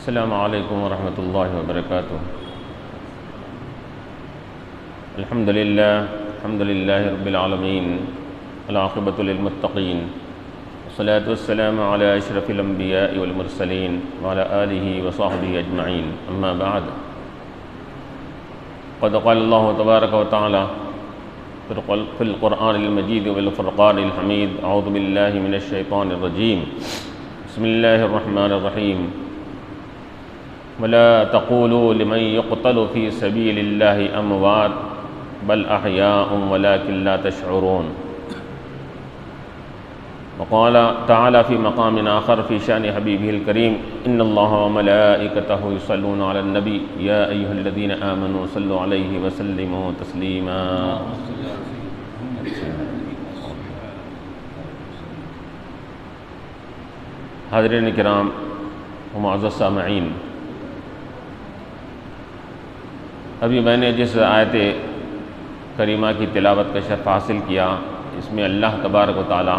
السلام علیکم ورحمۃ اللہ وبرکاتہ۔ الحمد للہ رب العالمین، العاقبۃ للمتقین، والصلاة والسلام علی اشرف الانبیاء والمرسلین وعلی آلہ وصحبہ اجمعین، اما بعد، قد قال اللہ تبارک وتعالی فی القرآن المجید والفرقان الحمید، اعوذ باللہ من الشیطان الرجیم، بسم اللہ الرحمن الرحیم، ولا تقولوا لمن يقتل في سبيل الله اموات بل احياء ولكن لا تشعرون۔ وقال تعالى في مقام آخر في شأن حبيبه الكريم، ان الله وملائكته يصلون على النبي يا ايها الذين آمنوا صلوا عليه وسلموا تسليما۔ حاضرین کرام و معزز سامعین، ابھی میں نے جس آیت کریمہ کی تلاوت کا شرف حاصل کیا، اس میں اللہ تبارک و تعالی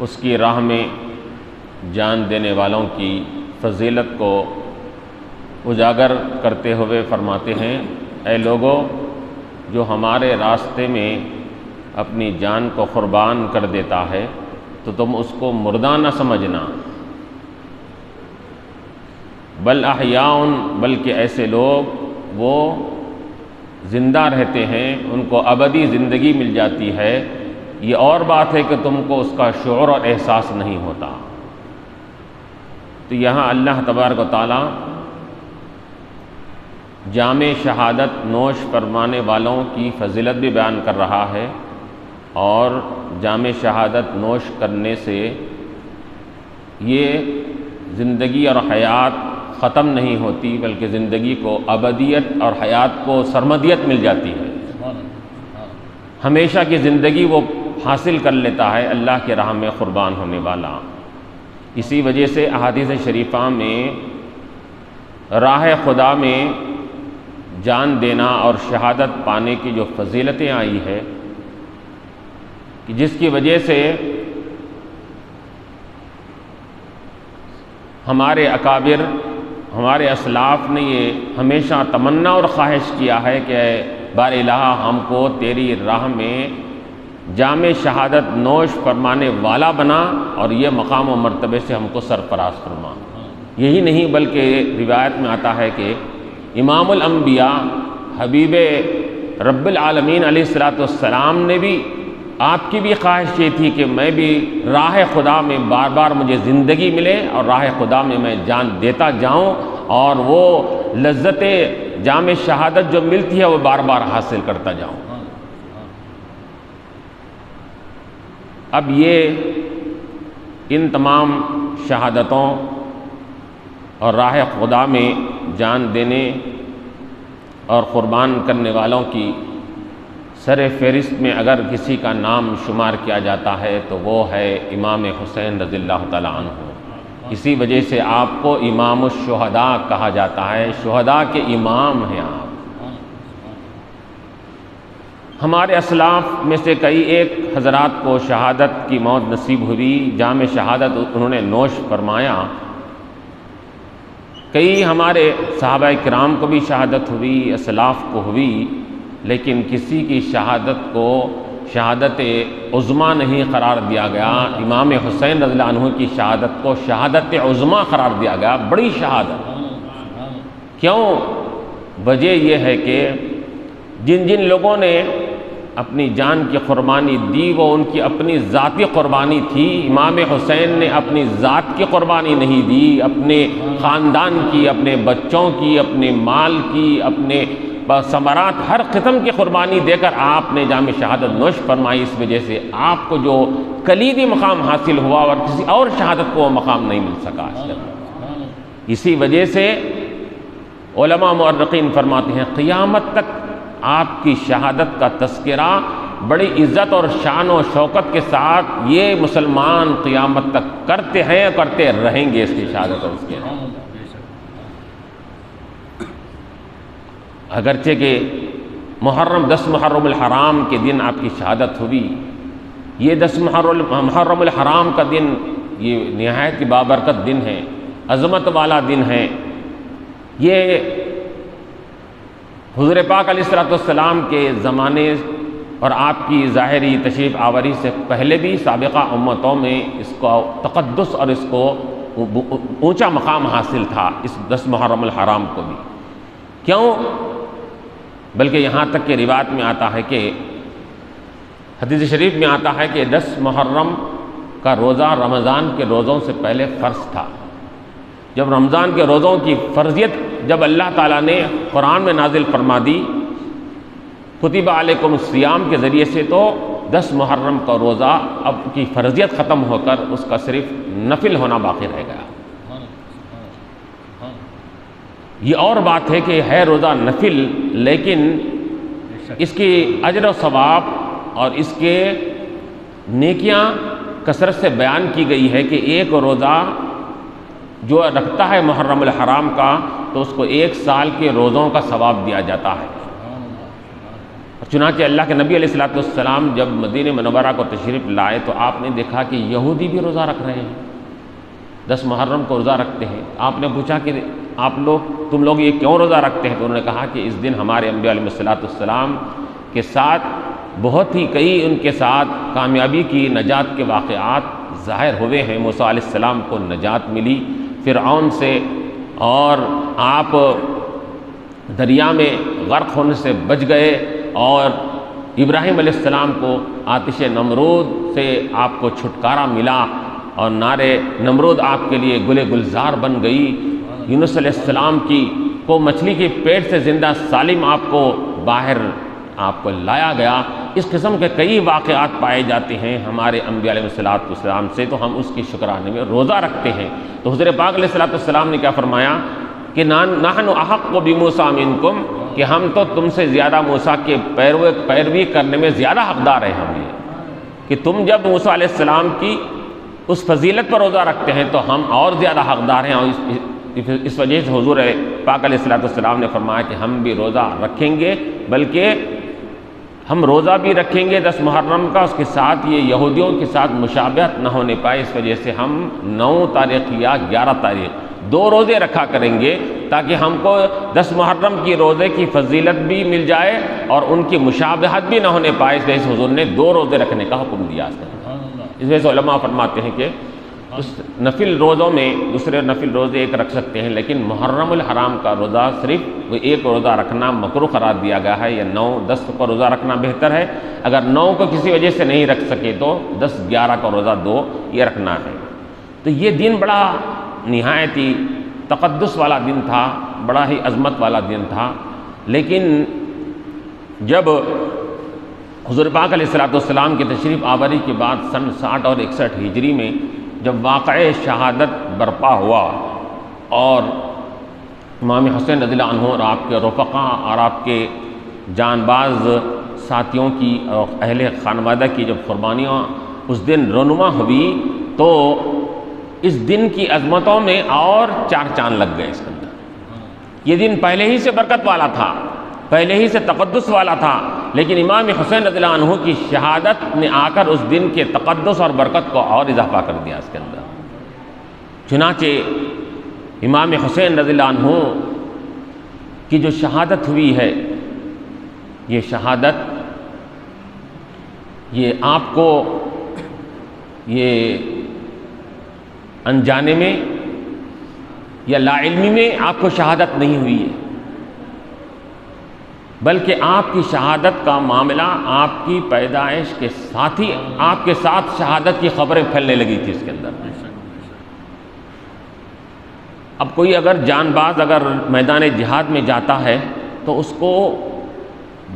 اس کی راہ میں جان دینے والوں کی فضیلت کو اجاگر کرتے ہوئے فرماتے ہیں، اے لوگو، جو ہمارے راستے میں اپنی جان کو قربان کر دیتا ہے تو تم اس کو مردہ نہ سمجھنا، بل احیاء، بلکہ ایسے لوگ وہ زندہ رہتے ہیں، ان کو ابدی زندگی مل جاتی ہے۔ یہ اور بات ہے کہ تم کو اس کا شعور اور احساس نہیں ہوتا۔ تو یہاں اللہ تبارک و تعالی جام شہادت نوش فرمانے والوں کی فضیلت بھی بیان کر رہا ہے، اور جام شہادت نوش کرنے سے یہ زندگی اور حیات ختم نہیں ہوتی، بلکہ زندگی کو ابدیت اور حیات کو سرمدیت مل جاتی ہے، ہمیشہ کی زندگی وہ حاصل کر لیتا ہے اللہ کے راہ میں قربان ہونے والا۔ اسی وجہ سے احادیث شریفہ میں راہ خدا میں جان دینا اور شہادت پانے کی جو فضیلتیں آئی ہے، کہ جس کی وجہ سے ہمارے اکابر، ہمارے اسلاف نے یہ ہمیشہ تمنا اور خواہش کیا ہے کہ اے بار الہ، ہم کو تیری راہ میں جام شہادت نوش فرمانے والا بنا، اور یہ مقام و مرتبے سے ہم کو سرفراز فرما۔ یہی نہیں بلکہ روایت میں آتا ہے کہ امام الانبیاء حبیب رب العالمین علیہ الصلوۃ والسلام نے بھی، آپ کی بھی خواہش یہ تھی کہ میں بھی راہ خدا میں بار بار مجھے زندگی ملے، اور راہ خدا میں میں جان دیتا جاؤں، اور وہ لذت جام شہادت جو ملتی ہے وہ بار بار حاصل کرتا جاؤں۔ اب یہ ان تمام شہادتوں اور راہ خدا میں جان دینے اور قربان کرنے والوں کی سر فہرست میں اگر کسی کا نام شمار کیا جاتا ہے تو وہ ہے امام حسین رضی اللہ تعالیٰ عنہ۔ اسی وجہ سے آپ کو امام الشہداء کہا جاتا ہے، شہداء کے امام ہیں آپ۔ ہمارے اسلاف میں سے کئی ایک حضرات کو شہادت کی موت نصیب ہوئی، جام شہادت انہوں نے نوش فرمایا۔ کئی ہمارے صحابہ کرام کو بھی شہادت ہوئی، اسلاف کو ہوئی، لیکن کسی کی شہادت کو شہادت عظمیٰ نہیں قرار دیا گیا۔ امام حسین رضی اللہ عنہ کی شہادت کو شہادت عظمیٰ قرار دیا گیا، بڑی شہادت۔ کیوں؟ وجہ یہ ہے کہ جن جن لوگوں نے اپنی جان کی قربانی دی وہ ان کی اپنی ذاتی قربانی تھی۔ امام حسین نے اپنی ذات کی قربانی نہیں دی، اپنے خاندان کی، اپنے بچوں کی، اپنے مال کی، اپنے ثمرات، ہر قسم کی قربانی دے کر آپ نے جام شہادت نوش فرمائی۔ اس وجہ سے آپ کو جو کلیدی مقام حاصل ہوا اور کسی اور شہادت کو وہ مقام نہیں مل سکا۔ اسی وجہ سے علماء مؤرخین فرماتے ہیں قیامت تک آپ کی شہادت کا تذکرہ بڑی عزت اور شان و شوکت کے ساتھ یہ مسلمان قیامت تک کرتے ہیں اور کرتے رہیں گے اس کی شہادت اور اس کے۔ اگرچہ کہ محرم 10 محرم الحرام کے دن آپ کی شہادت ہوئی، یہ 10 محرم الحرام کا دن یہ نہایت ہی بابرکت دن ہے، عظمت والا دن ہے۔ یہ حضور پاک علیہ الصلوۃ والسلام کے زمانے اور آپ کی ظاہری تشریف آوری سے پہلے بھی سابقہ امتوں میں اس کو تقدس اور اس کو اونچا مقام حاصل تھا، اس 10 محرم الحرام کو بھی۔ کیوں؟ بلکہ یہاں تک کہ روایت میں آتا ہے کہ حدیث شریف میں آتا ہے کہ 10 محرم کا روزہ رمضان کے روزوں سے پہلے فرض تھا۔ جب رمضان کے روزوں کی فرضیت جب اللہ تعالیٰ نے قرآن میں نازل فرما دی کتب علیکم الصیام کے ذریعے سے، تو 10 محرم کا روزہ اب کی فرضیت ختم ہو کر اس کا صرف نفل ہونا باقی رہ گیا۔ یہ اور بات ہے کہ ہے روزہ نفل، لیکن اس کی اجر و ثواب اور اس کے نیکیاں کثرت سے بیان کی گئی ہے کہ ایک روزہ جو رکھتا ہے محرم الحرام کا تو اس کو 1 سال کے روزوں کا ثواب دیا جاتا ہے۔ چنانچہ اللہ کے نبی علیہ الصلوۃ والسلام جب مدینہ منورہ کو تشریف لائے تو آپ نے دیکھا کہ یہودی بھی روزہ رکھ رہے ہیں، 10 محرم کو روزہ رکھتے ہیں۔ آپ نے پوچھا کہ تم لوگ یہ کیوں روزہ رکھتے ہیں؟ تو انہوں نے کہا کہ اس دن ہمارے انبیاء علیہ الصلوۃ والسلام کے ساتھ بہت ہی کئی ان کے ساتھ کامیابی کی نجات کے واقعات ظاہر ہوئے ہیں۔ موسیٰ علیہ السلام کو نجات ملی فرعون سے، اور آپ دریا میں غرق ہونے سے بچ گئے، اور ابراہیم علیہ السلام کو آتش نمرود سے آپ کو چھٹکارا ملا، اور نارے نمرود آپ کے لیے گلے گلزار بن گئی۔ یونس علیہ السلام کو مچھلی کے پیٹ سے زندہ سالم آپ کو باہر آپ کو لایا گیا۔ اس قسم کے کئی واقعات پائے جاتے ہیں ہمارے انبیاء علیہ الصلوۃ والسلام سے، تو ہم اس کی شکرانے میں روزہ رکھتے ہیں۔ تو حضور پاک علیہ الصلوۃ والسلام نے کیا فرمایا کہ نحن احق بموسیٰ منکم، کہ ہم تو تم سے زیادہ موسیٰ کے پیروی کرنے میں زیادہ حقدار ہیں ہم یہ، کہ تم جب موسیٰ علیہ السلام کی اس فضیلت پر روزہ رکھتے ہیں تو ہم اور زیادہ حقدار ہیں۔ اور اس وجہ سے حضور پاک علیہ الصلوۃ والسلام نے فرمایا کہ ہم بھی روزہ رکھیں گے، بلکہ ہم روزہ بھی رکھیں گے 10 محرم کا، اس کے ساتھ یہ یہودیوں کے ساتھ مشابہت نہ ہونے پائے، اس وجہ سے ہم 9 تاریخ یا 11 تاریخ 2 روزے رکھا کریں گے، تاکہ ہم کو 10 محرم کی روزے کی فضیلت بھی مل جائے اور ان کی مشابہت بھی نہ ہونے پائے۔ اس وجہ سے حضور نے 2 روزے رکھنے کا حکم دیا۔ اس وجہ سے علماء فرماتے ہیں کہ اس نفل روزوں میں دوسرے نفل روزے ایک رکھ سکتے ہیں، لیکن محرم الحرام کا روزہ صرف وہ ایک روزہ رکھنا مکروہ قرار دیا گیا ہے، یا 9 10 کا روزہ رکھنا بہتر ہے۔ اگر 9 کو کسی وجہ سے نہیں رکھ سکے تو 10 11 کا روزہ 2 یہ رکھنا ہے۔ تو یہ دن بڑا نہایت ہی تقدس والا دن تھا، بڑا ہی عظمت والا دن تھا۔ لیکن جب حضور پاک علیہ الصلوۃ والسلام کی تشریف آوری کے بعد سن 60 اور 61 ہجری میں جب واقعہ شہادت برپا ہوا اور امام حسین رضی اللہ عنہ اور آپ کے رفقا اور آپ کے جان باز ساتھیوں کی اور اہل خانوادہ کی جب قربانیاں اس دن رونما ہوئی، تو اس دن کی عظمتوں میں اور 4 چاند لگ گئے اس کے اندر۔ یہ دن پہلے ہی سے برکت والا تھا، پہلے ہی سے تقدس والا تھا، لیکن امام حسین رضی اللہ عنہ کی شہادت نے آ کر اس دن کے تقدس اور برکت کو اور اضافہ کر دیا اس کے اندر۔ چنانچہ امام حسین رضی اللہ عنہ کی جو شہادت ہوئی ہے، یہ شہادت یہ آپ کو یہ انجانے میں یا لا علمی میں آپ کو شہادت نہیں ہوئی ہے، بلکہ آپ کی شہادت کا معاملہ آپ کی پیدائش کے ساتھ ہی آپ کے ساتھ شہادت کی خبریں پھیلنے لگی تھی اس کے اندر۔ اب کوئی اگر جان باز اگر میدان جہاد میں جاتا ہے تو اس کو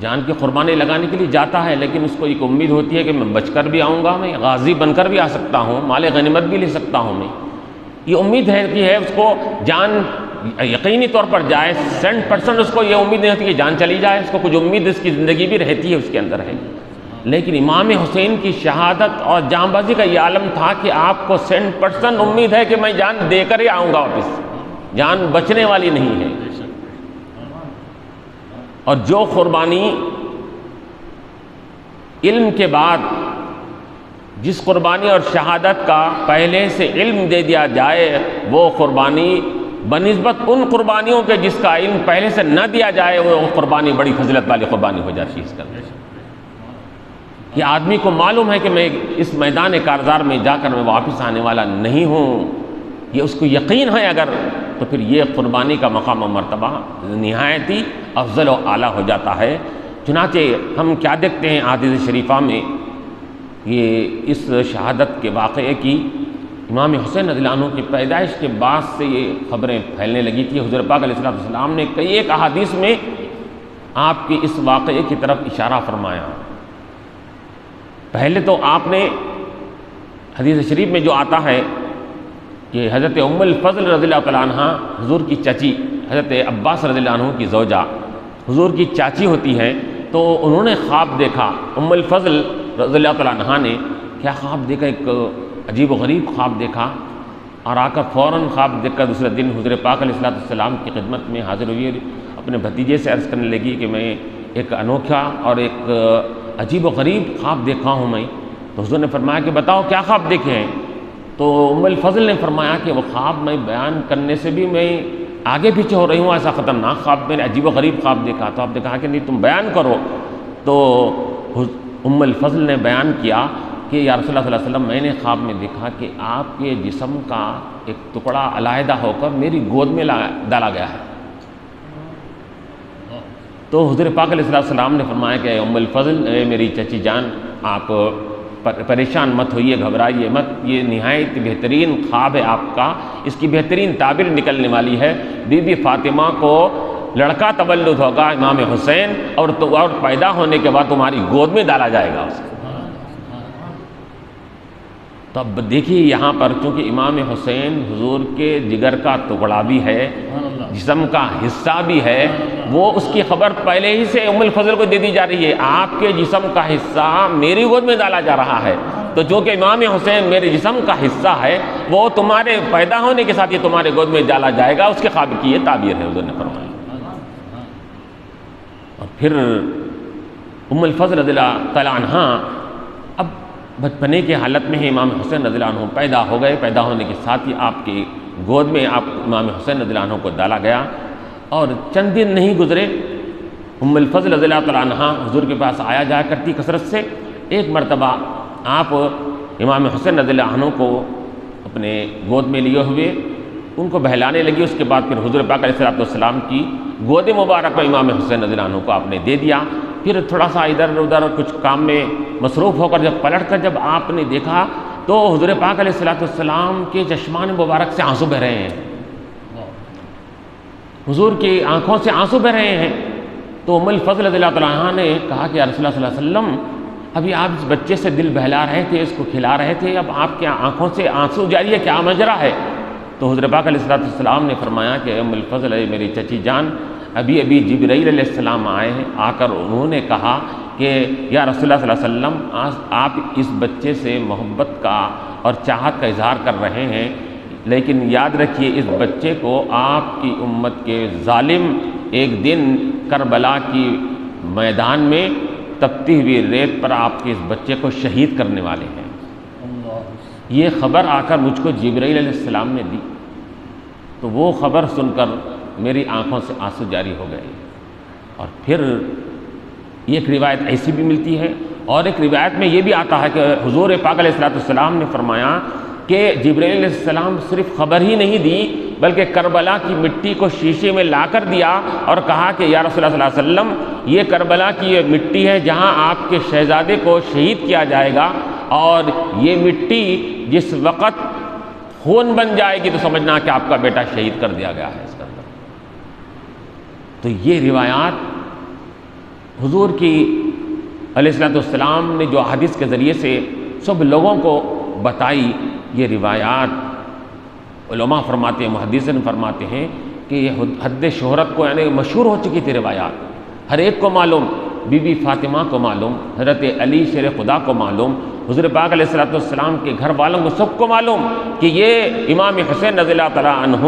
جان کی قربانی لگانے کے لیے جاتا ہے، لیکن اس کو ایک امید ہوتی ہے کہ میں بچ کر بھی آؤں گا، میں غازی بن کر بھی آ سکتا ہوں، مال غنیمت بھی لے سکتا ہوں میں، یہ امید ہے کہ ہے اس کو جان یقینی طور پر جائے 100% اس کو یہ امید نہیں ہوتی کہ جان چلی جائے، اس کو کچھ امید اس کی زندگی بھی رہتی ہے اس کے اندر ہے۔ لیکن امام حسین کی شہادت اور جان بازی کا یہ عالم تھا کہ آپ کو 100% امید ہے کہ میں جان دے کر ہی آؤں گا واپس، جان بچنے والی نہیں ہے۔ اور جو قربانی علم کے بعد جس قربانی اور شہادت کا پہلے سے علم دے دیا جائے وہ قربانی بنسبت ان قربانیوں کے جس کا علم پہلے سے نہ دیا جائے وہ قربانی بڑی فضیلت والی قربانی ہو جاتی ہے اس کا کہ آدمی کو معلوم ہے کہ میں اس میدان کارزار میں جا کر میں واپس آنے والا نہیں ہوں، یہ اس کو یقین ہے اگر، تو پھر یہ قربانی کا مقام و مرتبہ نہایت ہی افضل و اعلیٰ ہو جاتا ہے۔ چنانچہ ہم کیا دیکھتے ہیں احادیث شریفہ میں، یہ اس شہادت کے واقعے کی امام حسین رضی اللہ عنہ کی پیدائش کے بعد سے یہ خبریں پھیلنے لگی تھی۔ حضور پاک علیہ السلام نے کئی ایک احادیث میں آپ کے اس واقعے کی طرف اشارہ فرمایا۔ پہلے تو آپ نے حدیث شریف میں جو آتا ہے کہ حضرت ام الفضل رضی اللہ تعالیٰ عنہ حضور کی چچی حضرت عباس رضی اللہ عنہ کی زوجہ حضور کی چاچی ہوتی ہے، تو انہوں نے خواب دیکھا، ام الفضل رضی اللہ تعالیٰ عنہ نے کیا خواب دیکھا، ایک عجیب و غریب خواب دیکھا، اور آ کر فوراً خواب دیکھ کر دوسرے دن حضور پاک علیہ السلام کی خدمت میں حاضر ہوئی، اپنے بھتیجے سے عرض کرنے لگی کہ میں ایک انوکھا اور ایک عجیب و غریب خواب دیکھا ہوں میں۔ تو حضور نے فرمایا کہ بتاؤ کیا خواب دیکھے ہیں؟ تو ام الفضل نے فرمایا کہ وہ خواب میں بیان کرنے سے بھی میں آگے پیچھے ہو رہی ہوں، ایسا خطرناک خواب میں نے عجیب و غریب خواب دیکھا۔ تو آپ نے کہا کہ نہیں تم بیان کرو۔ تو ام الفضل نے بیان کیا کہ یا رسول اللہ صلی اللہ علیہ وسلم میں نے خواب میں دیکھا کہ آپ کے جسم کا ایک ٹکڑا علیحدہ ہو کر میری گود میں ڈالا گیا ہے۔ تو حضور پاک علیہ السلام نے فرمایا کہ ام الفضل اے میری چچی جان، آپ پریشان مت ہوئیے، گھبرائیے مت، یہ نہایت بہترین خواب ہے آپ کا، اس کی بہترین تعبیر نکلنے والی ہے۔ بی بی فاطمہ کو لڑکا تولد ہوگا امام حسین، اور پیدا ہونے کے بعد تمہاری گود میں ڈالا جائے گا اس کو۔ تو اب دیکھیے یہاں پر چونکہ امام حسین حضور کے جگر کا ٹکڑا بھی ہے، جسم کا حصہ بھی ہے، وہ اس کی خبر پہلے ہی سے ام الفضل کو دے دی جا رہی ہے، آپ کے جسم کا حصہ میری گود میں ڈالا جا رہا ہے، تو جو کہ امام حسین میرے جسم کا حصہ ہے وہ تمہارے پیدا ہونے کے ساتھ یہ تمہارے گود میں ڈالا جائے گا، اس کے خواب کی یہ تعبیر ہے حضور نے فرمایا۔ اور پھر ام الفضل رضی اللہ تعالیٰ عنہ اب بچپنے کے حالت میں ہی امام حسین رضی اللہ عنہ پیدا ہو گئے، پیدا ہونے کے ساتھ ہی آپ کی گود میں آپ امام حسین رضی اللہ عنہ کو ڈالا گیا، اور چند دن نہیں گزرے ام الفضل رضی اللہ تعالیٰ عنہ حضور کے پاس آیا جایا کرتی کثرت سے۔ ایک مرتبہ آپ امام حسین رضی اللہ عنہ کو اپنے گود میں لیے ہوئے ان کو بہلانے لگی، اس کے بعد پھر حضور پاک علیہ السلام کی گود مبارک میں امام حسین رضی اللہ عنہ کو آپ نے دے دیا۔ پھر تھوڑا سا ادھر ادھر کچھ کام میں مصروف ہو کر جب پلٹ کر جب آپ نے دیکھا تو حضور پاک علیہ السلام کے چشمان مبارک سے آنسو بہ رہے ہیں، حضور کی آنکھوں سے آنسو بہ رہے ہیں۔ تو ام الفضل رضی اللہ تعالیٰ عنہ نے کہا کہ یا رسول اللہ صلی اللہ علیہ وسلم ابھی آپ اس بچے سے دل بہلا رہے تھے، اس کو کھلا رہے تھے، اب آپ کے آنکھوں سے آنسو جاری ہے، کیا ماجرا ہے؟ تو حضور پاک علیہ السلام نے فرمایا کہ ام الفضل میری چچی جان، ابھی جبرائیل علیہ السلام آئے ہیں، آ کر انہوں نے کہا کہ یا رسول اللہ صلی اللہ علیہ وسلم آپ اس بچے سے محبت کا اور چاہت کا اظہار کر رہے ہیں، لیکن یاد رکھیے اس بچے کو آپ کی امت کے ظالم ایک دن کربلا کی میدان میں تپتی ہوئی ریت پر آپ کے اس بچے کو شہید کرنے والے ہیں۔ یہ خبر آ کر مجھ کو جبرائیل علیہ السلام نے دی، تو وہ خبر سن کر میری آنکھوں سے آنسو جاری ہو گئے۔ اور پھر ایک روایت ایسی بھی ملتی ہے، اور ایک روایت میں یہ بھی آتا ہے کہ حضور پاک علیہ السلام نے فرمایا کہ جبرائیل علیہ السلام صرف خبر ہی نہیں دی بلکہ کربلا کی مٹی کو شیشے میں لا کر دیا اور کہا کہ یا رسول اللہ صلی اللہ علیہ وسلم یہ کربلا کی یہ مٹی ہے جہاں آپ کے شہزادے کو شہید کیا جائے گا، اور یہ مٹی جس وقت خون بن جائے گی تو سمجھنا کہ آپ کا بیٹا شہید کر دیا گیا ہے اس کے اندر۔ تو یہ روایات حضور کی علیہ السلام نے جو حدیث کے ذریعے سے سب لوگوں کو بتائی، یہ روایات علماء فرماتے ہیں، محدثین فرماتے ہیں کہ یہ حد شہرت کو یعنی مشہور ہو چکی تھی روایات، ہر ایک کو معلوم، بی بی فاطمہ کو معلوم، حضرت علی شیر خدا کو معلوم، حضور پاک علیہ السلام کے گھر والوں کو سب کو معلوم کہ یہ امام حسین رضی اللہ تعالیٰ عنہ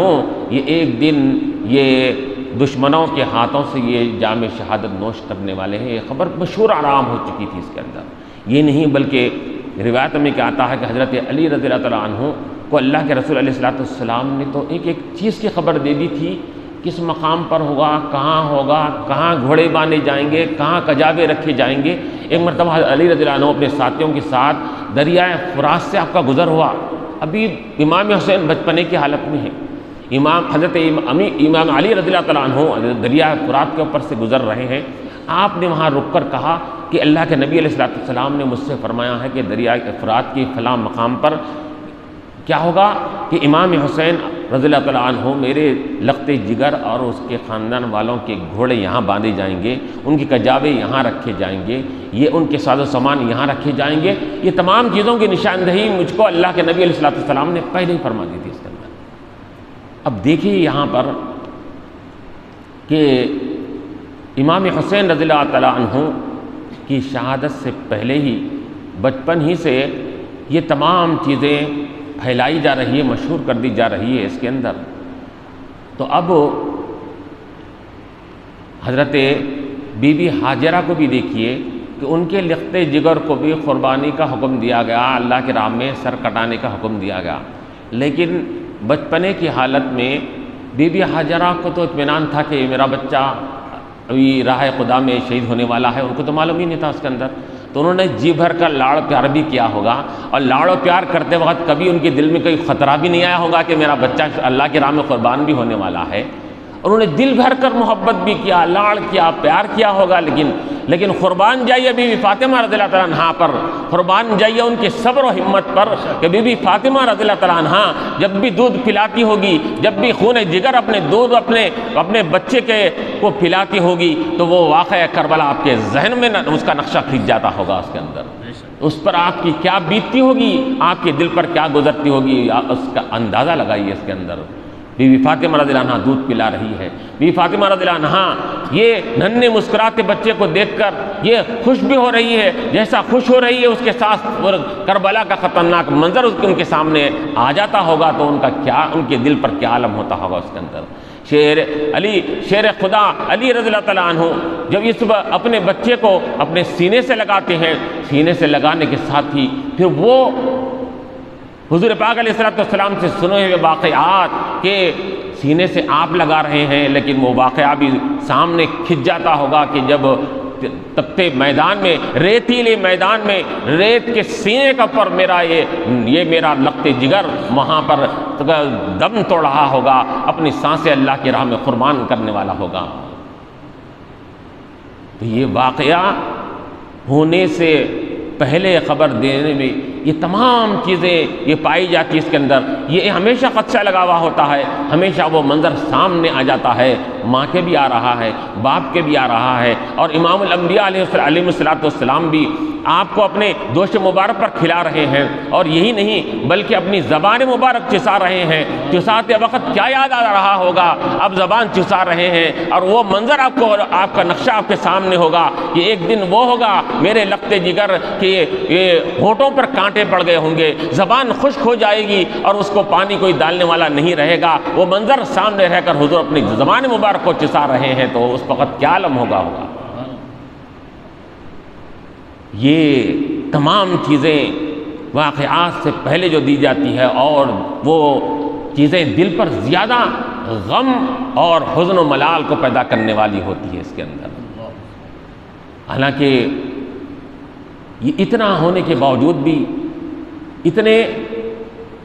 یہ ایک دن یہ دشمنوں کے ہاتھوں سے یہ جام شہادت نوش کرنے والے ہیں۔ یہ خبر مشہور آرام ہو چکی تھی اس کے اندر، یہ نہیں بلکہ روایت میں کیا آتا ہے کہ حضرت علی رضی اللہ تعالیٰ عنہ کو اللہ کے رسول علیہ السلام نے تو ایک ایک چیز کی خبر دے دی تھی، کس مقام پر ہوگا، کہاں گھوڑے باندھے جائیں گے، کہاں کجاوے رکھے جائیں گے۔ ایک مرتبہ علی رضی اللہ عنہ اپنے ساتھیوں کے ساتھ دریائے فرات سے آپ کا گزر ہوا، ابھی امام حسین بچپنے کی حالت میں ہے، حضرت امام علی رضی اللہ تعالیٰ عنہ دریائے فرات کے اوپر سے گزر رہے ہیں۔ آپ نے وہاں رک کر کہا کہ اللہ کے نبی علیہ السلام نے مجھ سے فرمایا ہے کہ دریائے فرات کی فلاں مقام پر کیا ہوگا کہ امام حسین رضی اللہ تعالیٰ عنہ میرے لخت جگر اور اس کے خاندان والوں کے گھوڑے یہاں باندھے جائیں گے، ان کی کجاوے یہاں رکھے جائیں گے، یہ ان کے ساز و سامان یہاں رکھے جائیں گے۔ یہ تمام چیزوں کی نشاندہی مجھ کو اللہ کے نبی علیہ السلام نے پہلے ہی فرما دی تھی اس کے اندر۔ اب دیکھیے یہاں پر کہ امام حسین رضی اللہ تعالیٰ عنہ کی شہادت سے پہلے ہی بچپن ہی سے یہ تمام چیزیں پھیلائی جا رہی ہے، مشہور کر دی جا رہی ہے اس کے اندر۔ تو اب حضرت بی بی ہاجرہ کو بھی دیکھیے کہ ان کے لخت جگر کو بھی قربانی کا حکم دیا گیا، اللہ کے راہ میں سر کٹانے کا حکم دیا گیا، لیکن بچپنے کی حالت میں بی بی ہاجرہ کو تو اطمینان تھا کہ میرا بچہ ابھی راہ خدا میں شہید ہونے والا ہے، ان کو تو معلوم ہی نہیں تھا اس کے اندر۔ تو انہوں نے جی بھر کر لاڑ پیار بھی کیا ہوگا، اور لاڑ و پیار کرتے وقت کبھی ان کے دل میں کوئی خطرہ بھی نہیں آیا ہوگا کہ میرا بچہ اللہ کی راہ میں قربان بھی ہونے والا ہے۔ انہوں نے دل بھر کر محبت بھی کیا، لاڑ کیا، پیار کیا ہوگا، لیکن قربان جائیے بی بی فاطمہ رضی اللہ تعالیٰ عنہا پر، قربان جائیے ان کے صبر و ہمت پر کہ بی بی فاطمہ رضی اللہ تعالیٰ عنہا جب بھی دودھ پلاتی ہوگی، جب بھی خون جگر اپنے دودھ اپنے بچے کو پلاتی ہوگی، تو وہ واقعہ کربلا آپ کے ذہن میں اس کا نقشہ کھینچ جاتا ہوگا اس کے اندر۔ اس پر آپ کی کیا بیتتی ہوگی، آپ کے دل پر کیا گزرتی ہوگی، اس کا اندازہ لگائیے اس کے اندر۔ بی بی فاطمہ رضی اللہ عنہ دودھ پلا رہی ہے، بی بی فاطمہ رضی اللہ عنہ یہ ننھے مسکراتے بچے کو دیکھ کر یہ خوش بھی ہو رہی ہے، جیسا خوش ہو رہی ہے اس کے ساتھ کربلا کا خطرناک منظر ان کے سامنے آ جاتا ہوگا، تو ان کے دل پر کیا عالم ہوتا ہوگا اس کے اندر۔ شیر خدا علی رضی اللہ تعالیٰ عنہ جب اس اپنے بچے کو اپنے سینے سے لگاتے ہیں، سینے سے لگانے کے ساتھ ہی پھر وہ حضور پاک علیہ السلام سے سنے ہوئے واقعات کہ سینے سے آپ لگا رہے ہیں، لیکن وہ واقعہ بھی سامنے کھنچ جاتا ہوگا کہ جب تپتے میدان میں، ریتیلے میدان میں ریت کے سینے کا پر یہ میرا لخت جگر وہاں پر دم توڑ رہا ہوگا، اپنی سانسیں اللہ کی راہ میں قربان کرنے والا ہوگا۔ تو یہ واقعہ ہونے سے پہلے خبر دینے میں یہ تمام چیزیں یہ پائی جاتی اس کے اندر، یہ ہمیشہ خدشہ لگا ہوا ہوتا ہے، ہمیشہ وہ منظر سامنے آ جاتا ہے، ماں کے بھی آ رہا ہے، باپ کے بھی آ رہا ہے، اور امام الانبیاء علیہ السلام بھی آپ کو اپنے دوش مبارک پر کھلا رہے ہیں، اور یہی نہیں بلکہ اپنی زبان مبارک چسا رہے ہیں۔ چساتے وقت کیا یاد آ رہا ہوگا، اب زبان چسا رہے ہیں، اور وہ منظر آپ کا نقشہ آپ کے سامنے ہوگا کہ ایک دن وہ ہوگا میرے لخت جگر کہ یہ ہونٹوں پر کانٹے پڑ گئے ہوں گے، زبان خشک ہو جائے گی اور اس کو پانی کوئی ڈالنے والا نہیں رہے گا، وہ منظر سامنے رہ کر حضور اپنی زبان مبارک کو چسا رہے ہیں، تو اس وقت کیا عالم ہوگا۔ یہ تمام چیزیں واقعات سے پہلے جو دی جاتی ہے، اور وہ چیزیں دل پر زیادہ غم اور حزن و ملال کو پیدا کرنے والی ہوتی ہے اس کے اندر۔ حالانکہ یہ اتنا ہونے کے باوجود بھی، اتنے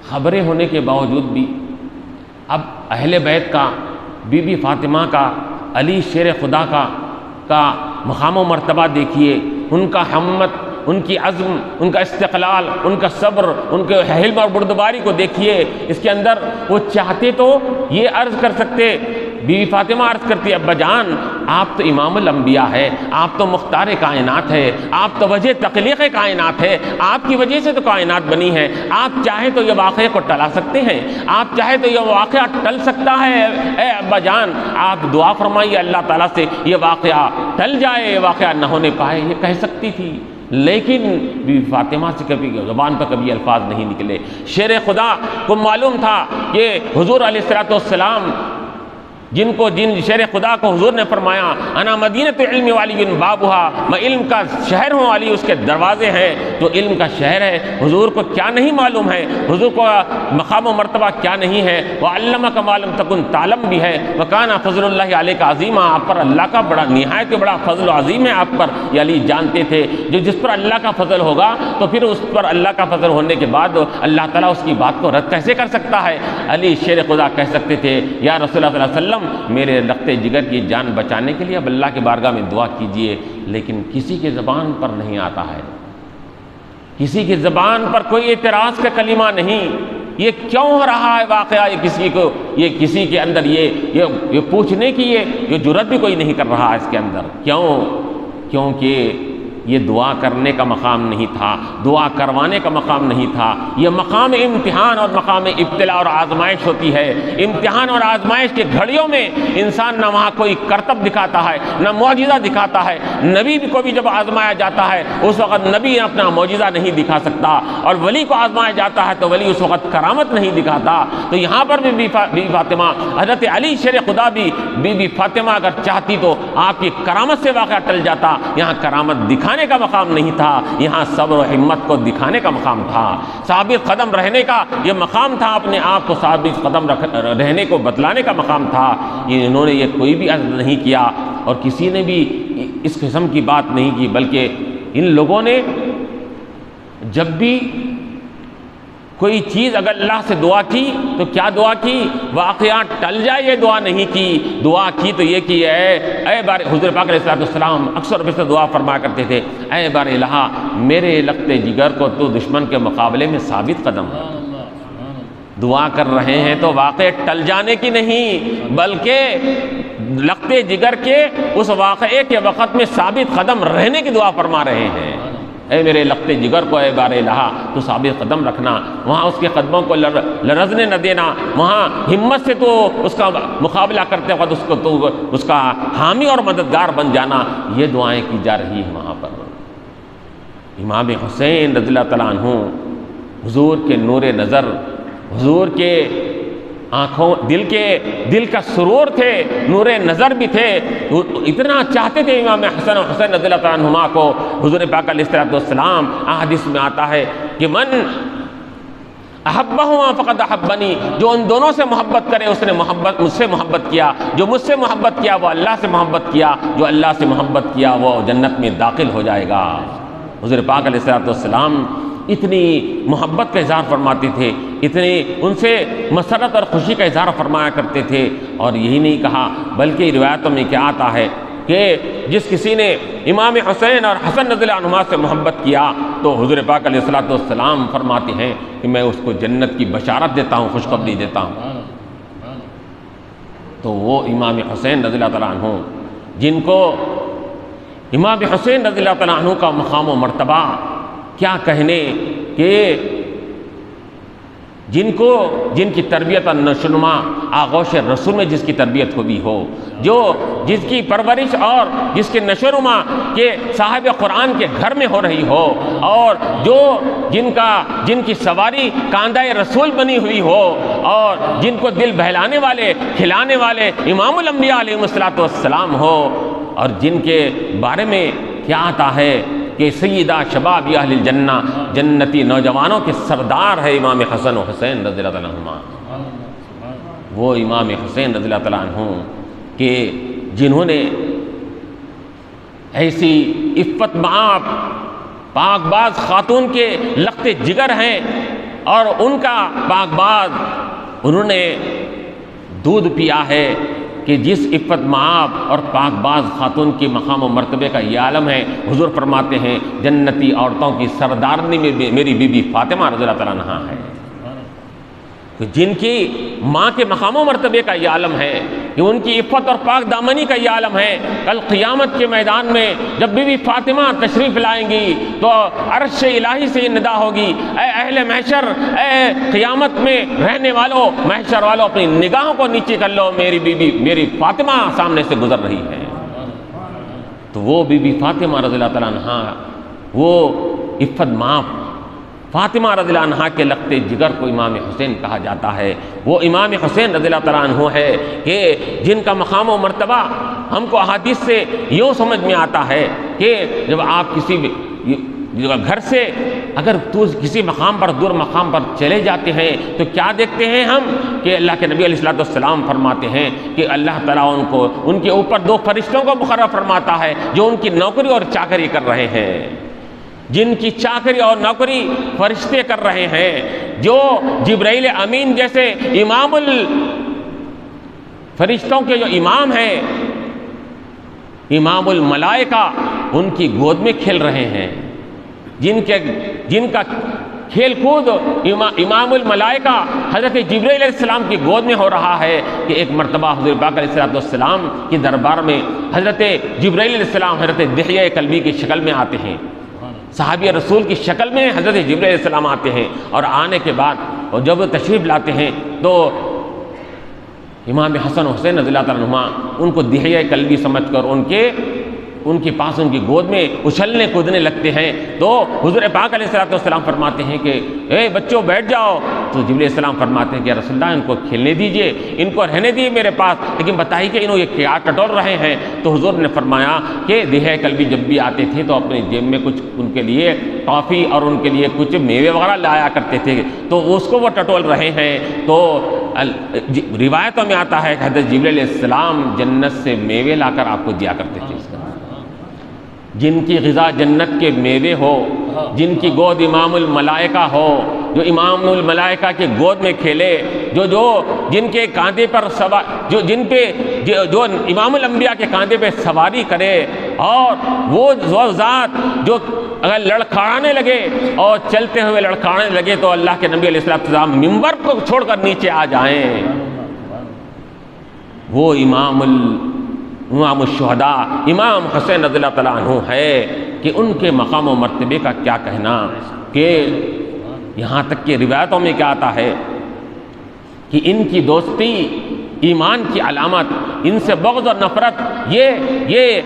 خبریں ہونے کے باوجود بھی، اب اہل بیت کا، بی بی فاطمہ کا، علی شیر خدا کا مقام و مرتبہ دیکھیے، ان کا ہمت، ان کی عزم، ان کا استقلال، ان کا صبر، ان کے حلم اور بردباری کو دیکھیے۔ اس کے اندر وہ چاہتے تو یہ عرض کر سکتے، بی بی فاطمہ عرض کرتی ابا جان آپ تو امام الانبیاء ہے، آپ تو مختار کائنات ہے، آپ تو وجہ تخلیق کائنات ہے، آپ کی وجہ سے تو کائنات بنی ہے، آپ چاہیں تو یہ واقعے کو ٹلا سکتے ہیں، آپ چاہیں تو یہ واقعہ ٹل سکتا ہے، اے ابا جان آپ دعا فرمائیے اللہ تعالیٰ سے یہ واقعہ ٹل جائے، یہ واقعہ نہ ہونے پائے، یہ کہہ سکتی تھی، لیکن بی بی فاطمہ سے کبھی زبان پر کبھی الفاظ نہیں نکلے۔ شیر خدا کو معلوم تھا کہ حضور علیہ السلام جن شیر خدا کو حضور نے فرمایا انا مدینۃ علم والی بابھا، میں علم کا شہر ہوں، علی اس کے دروازے ہیں، تو علم کا شہر ہے، حضور کو کیا نہیں معلوم ہے، حضور کو مقام و مرتبہ کیا نہیں ہے، وَعَلَّمَكَ مَا لَمْ تَكُنْ تَعْلَمْ بھی ہے، وَكَانَ فَضْلُ اللَّهِ عَلَيْكَ عَظِيمًا، آپ پر اللہ کا بڑا نہایت بڑا فضل و عظیم ہے آپ پر، یہ علی جانتے تھے۔ جو جس پر اللہ کا فضل ہوگا تو پھر اس پر اللہ کا فضل ہونے کے بعد اللہ تعالیٰ اس کی بات کو رد کیسے کر سکتا ہے؟ علی شیر خدا کہہ سکتے تھے یا رسول اللہ صلی اللہ علیہ وسلم میرے لختے جگر کی جان بچانے کے لیے اب اللہ کے بارگاہ میں دعا کیجئے، لیکن کسی کی زبان پر نہیں آتا ہے، کسی کی زبان پر کوئی اعتراض کا کلمہ نہیں۔ یہ کیوں ہو رہا ہے واقعہ؟ یہ کسی کے اندر یہ پوچھنے کی یہ جرات بھی کوئی نہیں کر رہا ہے اس کے اندر۔ کیونکہ یہ دعا کرنے کا مقام نہیں تھا، دعا کروانے کا مقام نہیں تھا، یہ مقام امتحان اور مقام ابتلاء اور آزمائش ہوتی ہے۔ امتحان اور آزمائش کے گھڑیوں میں انسان نہ وہاں کوئی کرتب دکھاتا ہے نہ معجزہ دکھاتا ہے۔ نبی کو بھی جب آزمایا جاتا ہے اس وقت نبی اپنا معجزہ نہیں دکھا سکتا، اور ولی کو آزمایا جاتا ہے تو ولی اس وقت کرامت نہیں دکھاتا۔ تو یہاں پر بھی بی بی فاطمہ، حضرت علی شیر خدا بھی بی بی فاطمہ اگر چاہتی تو آپ کی کرامت سے واقعہ ٹل جاتا۔ یہاں کرامت دکھانے کا مقام نہیں تھا، یہاں صبر و ہمت کو دکھانے کا مقام تھا، ثابت قدم رہنے کا یہ مقام تھا، اپنے آپ کو ثابت قدم رہنے کو بتلانے کا مقام تھا۔ انہوں نے یہ کوئی بھی عزم نہیں کیا اور کسی نے بھی اس قسم کی بات نہیں کی، بلکہ ان لوگوں نے جب بھی کوئی چیز اگر اللہ سے دعا کی تو کیا دعا کی؟ واقعات ٹل جائے یہ دعا نہیں کی، دعا کی تو یہ کی اے بار حضور پاک علیہ السلام اکثر بیشتر دعا فرمایا کرتے تھے، اے بار الہ میرے لختے جگر کو تو دشمن کے مقابلے میں ثابت قدم۔ دعا کر رہے ہیں تو واقع ٹل جانے کی نہیں، بلکہ لختے جگر کے اس واقعے کے وقت میں ثابت قدم رہنے کی دعا فرما رہے ہیں۔ اے میرے لختے جگر کو اے بار الہ تو ثابت قدم رکھنا، وہاں اس کے قدموں کو لرزنے نہ دینا، وہاں ہمت سے تو اس کا مقابلہ کرتے وقت اس کا حامی اور مددگار بن جانا، یہ دعائیں کی جا رہی ہیں وہاں پر۔ امام حسین رضی اللہ تعالیٰ عنہ حضور کے نور نظر، حضور کے آنکھوں دل کا سرور تھے، نور نظر بھی تھے، اتنا چاہتے تھے امام حسن و حسین رضی اللہ تعالیٰ عنہما کو۔ حضور پاک علیہ السلام احادیث میں آتا ہے کہ من احبہما فقد احبنی، جو ان دونوں سے محبت کرے اس نے مجھ سے محبت کیا، جو مجھ سے محبت کیا وہ اللہ سے محبت کیا، جو اللہ سے محبت کیا وہ جنت میں داخل ہو جائے گا۔ حضور پاک علیہ السلام اتنی محبت کا اظہار فرماتے تھے، اتنی ان سے مسرت اور خوشی کا اظہار فرمایا کرتے تھے، اور یہی نہیں کہا بلکہ روایتوں میں کیا آتا ہے کہ جس کسی نے امام حسین اور حسن رضی اللہ عنہما سے محبت کیا تو حضور پاک علیہ السلام فرماتے ہیں کہ میں اس کو جنت کی بشارت دیتا ہوں، خوشخبری دیتا ہوں۔ تو وہ امام حسین رضی اللہ تعالیٰ عنہ، جن کو امام حسین رضی اللہ تعالیٰ عنہ کا مقام و مرتبہ کیا کہنے، کہ جن کی تربیت نشوونما آغوش رسول میں جس کی تربیت ہوئی ہو، جس کی پرورش اور جس کے نشوونما کے صاحب قرآن کے گھر میں ہو رہی ہو، اور جن کی سواری کاندھہ رسول بنی ہوئی ہو، اور جن کو دل بہلانے والے کھلانے والے امام الانبیاء علیہ السلام ہو، اور جن کے بارے میں کیا آتا ہے کہ سیدہ شباب اہل الجنہ، جنتی نوجوانوں کے سردار ہے امام حسن و حسین رضی اللہ عنہما۔ وہ امام حسین رضی اللہ تعالیٰ عنہ کہ جنہوں نے ایسی عفت معاب پاک باز خاتون کے لخت جگر ہیں، اور ان کا پاک باز انہوں نے دودھ پیا ہے کہ جس عفت معاب اور پاک باز خاتون کی مقام و مرتبے کا یہ عالم ہے۔ حضور فرماتے ہیں جنتی عورتوں کی سردارنی میں میری بی بی فاطمہ رضی اللہ تعالیٰ عنہا ہے، جن کی ماں کے مقام و مرتبے کا یہ عالم ہے، کہ ان کی عفت اور پاک دامنی کا یہ عالم ہے۔ کل قیامت کے میدان میں جب بی بی فاطمہ تشریف لائیں گی تو عرش الہی سے یہ ندا ہوگی، اے اہل محشر، اے قیامت میں رہنے والوں، محشر والوں، اپنی نگاہوں کو نیچے کر لو، میری بی بی میری فاطمہ سامنے سے گزر رہی ہے۔ تو وہ بی بی فاطمہ رضی اللہ تعالیٰ عنہا، وہ عفت معاف فاطمہ رضی اللہ عنہا کے لختے جگر کو امام حسین کہا جاتا ہے۔ وہ امام حسین رضی اللہ تعالیٰ عنہ ہے کہ جن کا مقام و مرتبہ ہم کو احادیث سے یوں سمجھ میں آتا ہے کہ جب آپ کسی گھر سے اگر کسی مقام پر دور مقام پر چلے جاتے ہیں تو کیا دیکھتے ہیں ہم کہ اللہ کے نبی علیہ الصلوۃ والسلام فرماتے ہیں کہ اللہ تعالیٰ ان کے اوپر 2 فرشتوں کو مقرر فرماتا ہے جو ان کی نوکری اور چاکری کر رہے ہیں، جن کی چاکری اور نوکری فرشتے کر رہے ہیں، جو جبرائیل امین جیسے امام فرشتوں کے جو امام ہیں، امام الملائکہ، ان کی گود میں کھیل رہے ہیں، جن کا کھیل کود امام الملائکہ حضرت جبرائیل علیہ السلام کی گود میں ہو رہا ہے کہ ایک مرتبہ حضور پاک علیہ السلام کے دربار میں حضرت جبرائیل علیہ السلام حضرت دحیہ کلبی کی شکل میں آتے ہیں، صحابی رسول کی شکل میں حضرت جبرائیل علیہ السلام آتے ہیں، اور آنے کے بعد اور جب تشریف لاتے ہیں تو امام حسن حسین رضی اللہ تعالیٰ عنہما ان کو دحیہ کلبی سمجھ کر ان کے پاس ان کی گود میں اچھلنے کودنے لگتے ہیں، تو حضور پاک علیہ السلام فرماتے ہیں کہ اے بچوں بیٹھ جاؤ، تو جبرائیل علیہ السلام فرماتے ہیں کہ یا رسول اللہ ان کو کھیلنے دیجئے، ان کو رہنے دیجئے میرے پاس، لیکن بتائیے کہ انہوں یہ کیا ٹٹول رہے ہیں؟ تو حضور نے فرمایا کہ دحیہ کلبی جب بھی آتے تھے تو اپنے جیب میں کچھ ان کے لیے ٹافی اور ان کے لیے کچھ میوے وغیرہ لایا کرتے تھے، تو اس کو وہ ٹٹول رہے ہیں۔ تو روایتوں میں آتا ہے کہ حضرت جبرائیل علیہ السلام جنت سے میوے لا کر آپ کو دیا کرتے تھے، جن کی غذا جنت کے میوے ہو، جن کی گود امام الملائکہ ہو، جو امام الملائکہ کی گود میں کھیلے، جن کے کاندھے پر جو امام الانبیاء کے کاندھے پہ سواری کرے، اور وہ ذات جو اگر لڑکھڑانے لگے اور چلتے ہوئے لڑکھڑانے لگے تو اللہ کے نبی علیہ السلام منبر کو چھوڑ کر نیچے آ جائیں، وہ امام الشہداء امام حسین رضی اللہ تعالیٰ عنہ ہے کہ ان کے مقام و مرتبے کا کیا کہنا، کہ یہاں تک کہ روایتوں میں کیا آتا ہے کہ ان کی دوستی ایمان کی علامت، ان سے بغض اور نفرت یہ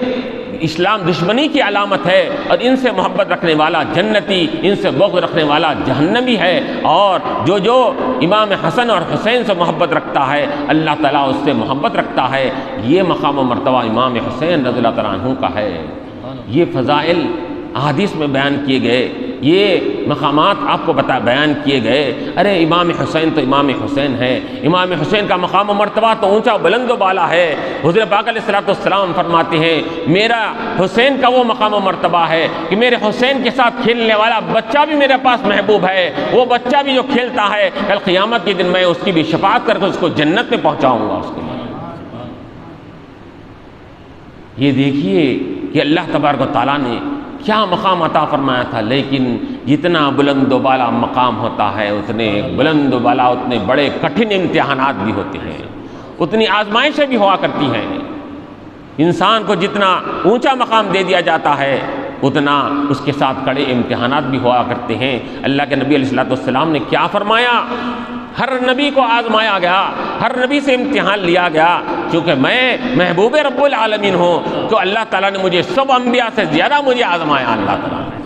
اسلام دشمنی کی علامت ہے، اور ان سے محبت رکھنے والا جنتی، ان سے بغض رکھنے والا جہنمی ہے، اور جو امام حسن اور حسین سے محبت رکھتا ہے اللہ تعالیٰ اس سے محبت رکھتا ہے۔ یہ مقام و مرتبہ امام حسین رضی اللہ تعالیٰ عنہ کا ہے۔ یہ فضائل احادیث میں بیان کیے گئے، یہ مقامات آپ کو بیان کیے گئے۔ ارے امام حسین تو امام حسین ہے، امام حسین کا مقام و مرتبہ تو اونچا بلند و بالا ہے۔ حضور پاک علیہ السلام فرماتے ہیں میرا حسین کا وہ مقام و مرتبہ ہے کہ میرے حسین کے ساتھ کھیلنے والا بچہ بھی میرے پاس محبوب ہے، وہ بچہ بھی جو کھیلتا ہے کل قیامت کے دن میں اس کی بھی شفاعت کر کے اس کو جنت میں پہنچاؤں گا اس کے لیے۔ یہ دیکھیے کہ اللہ تبارک و تعالیٰ نے کیا مقام عطا فرمایا تھا، لیکن جتنا بلند و بالا مقام ہوتا ہے اتنے بلند و بالا اتنے بڑے کٹھن امتحانات بھی ہوتے ہیں، اتنی آزمائشیں بھی ہوا کرتی ہیں۔ انسان کو جتنا اونچا مقام دے دیا جاتا ہے اتنا اس کے ساتھ کڑے امتحانات بھی ہوا کرتے ہیں۔ اللہ کے نبی علیہ السلام نے کیا فرمایا؟ ہر نبی کو آزمایا گیا، ہر نبی سے امتحان لیا گیا، کیونکہ میں محبوب رب العالمین ہوں، تو اللہ تعالیٰ نے مجھے سب انبیاء سے زیادہ مجھے آزمایا۔ اللہ تعالیٰ نے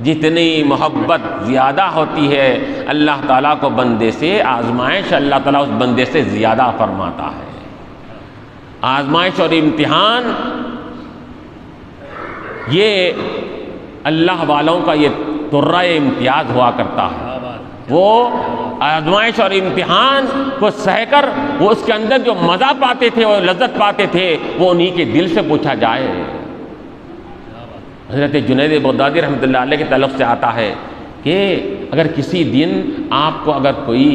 جتنی محبت زیادہ ہوتی ہے اللہ تعالیٰ کو بندے سے، آزمائش اللہ تعالیٰ اس بندے سے زیادہ فرماتا ہے۔ آزمائش اور امتحان یہ اللہ والوں کا یہ طرہ امتیاز ہوا کرتا ہے۔ وہ آزمائش اور امتحان کو سہ کر وہ اس کے اندر جو مزہ پاتے تھے اور لذت پاتے تھے وہ انہی کے دل سے پوچھا جائے۔ حضرت جنید بغدادی رحمۃ اللہ علیہ کے تعلق سے آتا ہے کہ اگر کسی دن آپ کو اگر کوئی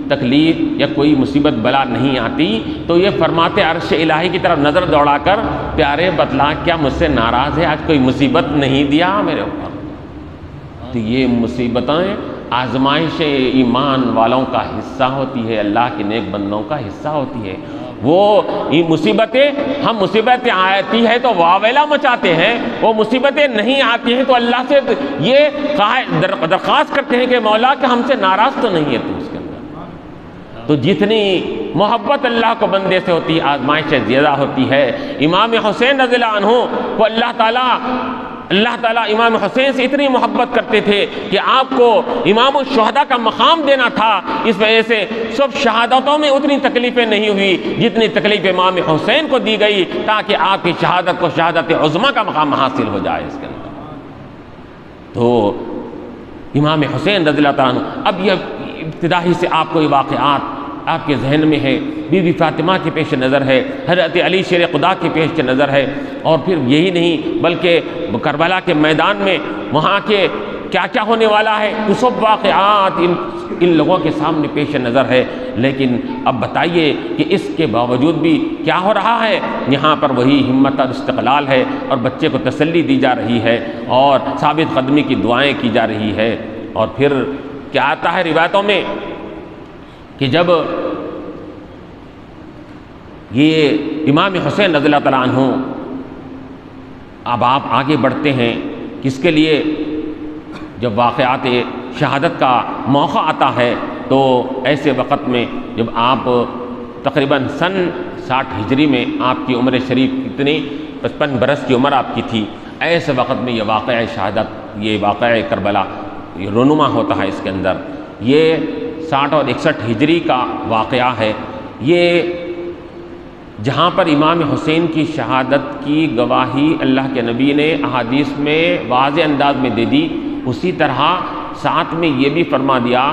تکلیف یا کوئی مصیبت بلا نہیں آتی تو یہ فرماتے عرش الہی کی طرف نظر دوڑا کر پیارے بتلا کیا مجھ سے ناراض ہے، آج کوئی مصیبت نہیں دیا میرے اوپر۔ تو یہ مصیبتیں آزمائش ایمان والوں کا حصہ ہوتی ہے، اللہ کے نیک بندوں کا حصہ ہوتی ہے۔ وہ مصیبتیں ہم مصیبتیں آتی ہے تو واویلا مچاتے ہیں، وہ مصیبتیں نہیں آتی ہیں تو اللہ سے یہ درخواست کرتے ہیں کہ مولا کہ ہم سے ناراض تو نہیں ہے تو اس کے اندر۔ تو جتنی محبت اللہ کو بندے سے ہوتی ہے آزمائش سے زیادہ ہوتی ہے۔ امام حسین رضی اللہ عنہ کو اللہ تعالیٰ امام حسین سے اتنی محبت کرتے تھے کہ آپ کو امام الشہداء کا مقام دینا تھا، اس وجہ سے سب شہادتوں میں اتنی تکلیفیں نہیں ہوئی جتنی تکلیف امام حسین کو دی گئی، تاکہ آپ کی شہادت کو شہادت عظمیٰ کا مقام حاصل ہو جائے اس کے اندر۔ تو امام حسین رضی اللہ تعالیٰ عنہ، اب یہ ابتدائی سے آپ کو یہ واقعات آپ کے ذہن میں ہے، بی بی فاطمہ کے پیش نظر ہے، حضرت علی شیر خدا کے پیش نظر ہے، اور پھر یہی نہیں بلکہ کربلا کے میدان میں وہاں کے کیا کیا ہونے والا ہے، وہ سب واقعات ان لوگوں کے سامنے پیش نظر ہے۔ لیکن اب بتائیے کہ اس کے باوجود بھی کیا ہو رہا ہے، یہاں پر وہی ہمت اور استقلال ہے، اور بچے کو تسلی دی جا رہی ہے، اور ثابت قدمی کی دعائیں کی جا رہی ہے۔ اور پھر کیا آتا ہے روایتوں میں کہ جب یہ امام حسین رضی اللہ تعالیٰ عنہ، اب آپ آگے بڑھتے ہیں کس کے لیے، جب واقعات شہادت کا موقع آتا ہے تو ایسے وقت میں جب آپ تقریباً سن 60 ہجری میں آپ کی عمر شریف کتنی 55 برس کی عمر آپ کی تھی، ایسے وقت میں یہ واقعہ شہادت، یہ واقعہ کربلا یہ رونما ہوتا ہے اس کے اندر۔ یہ 60 اور 61 ہجری کا واقعہ ہے، یہ جہاں پر امام حسین کی شہادت کی گواہی اللہ کے نبی نے احادیث میں واضح انداز میں دے دی، اسی طرح ساتھ میں یہ بھی فرما دیا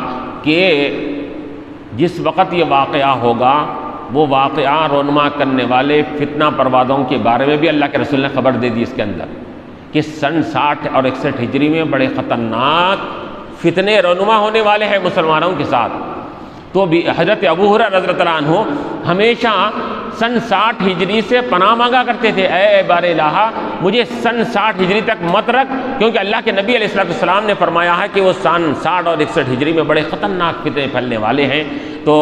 کہ جس وقت یہ واقعہ ہوگا وہ واقعہ رونما کرنے والے فتنہ پروازوں کے بارے میں بھی اللہ کے رسول نے خبر دے دی اس کے اندر، کہ سن 60 اور 61 ہجری میں بڑے خطرناک فتنے رونما ہونے والے ہیں مسلمانوں کے ساتھ۔ تو بھی حضرت ابو ہریرہ رضی اللہ عنہ ہمیشہ سن 60 ہجری سے پناہ مانگا کرتے تھے، اے بار الہ مجھے سن 60 ہجری تک مت رکھ، کیونکہ اللہ کے نبی علیہ السلام نے فرمایا ہے کہ وہ سن 60 اور 61 ہجری میں بڑے خطرناک فتنے پھیلنے والے ہیں۔ تو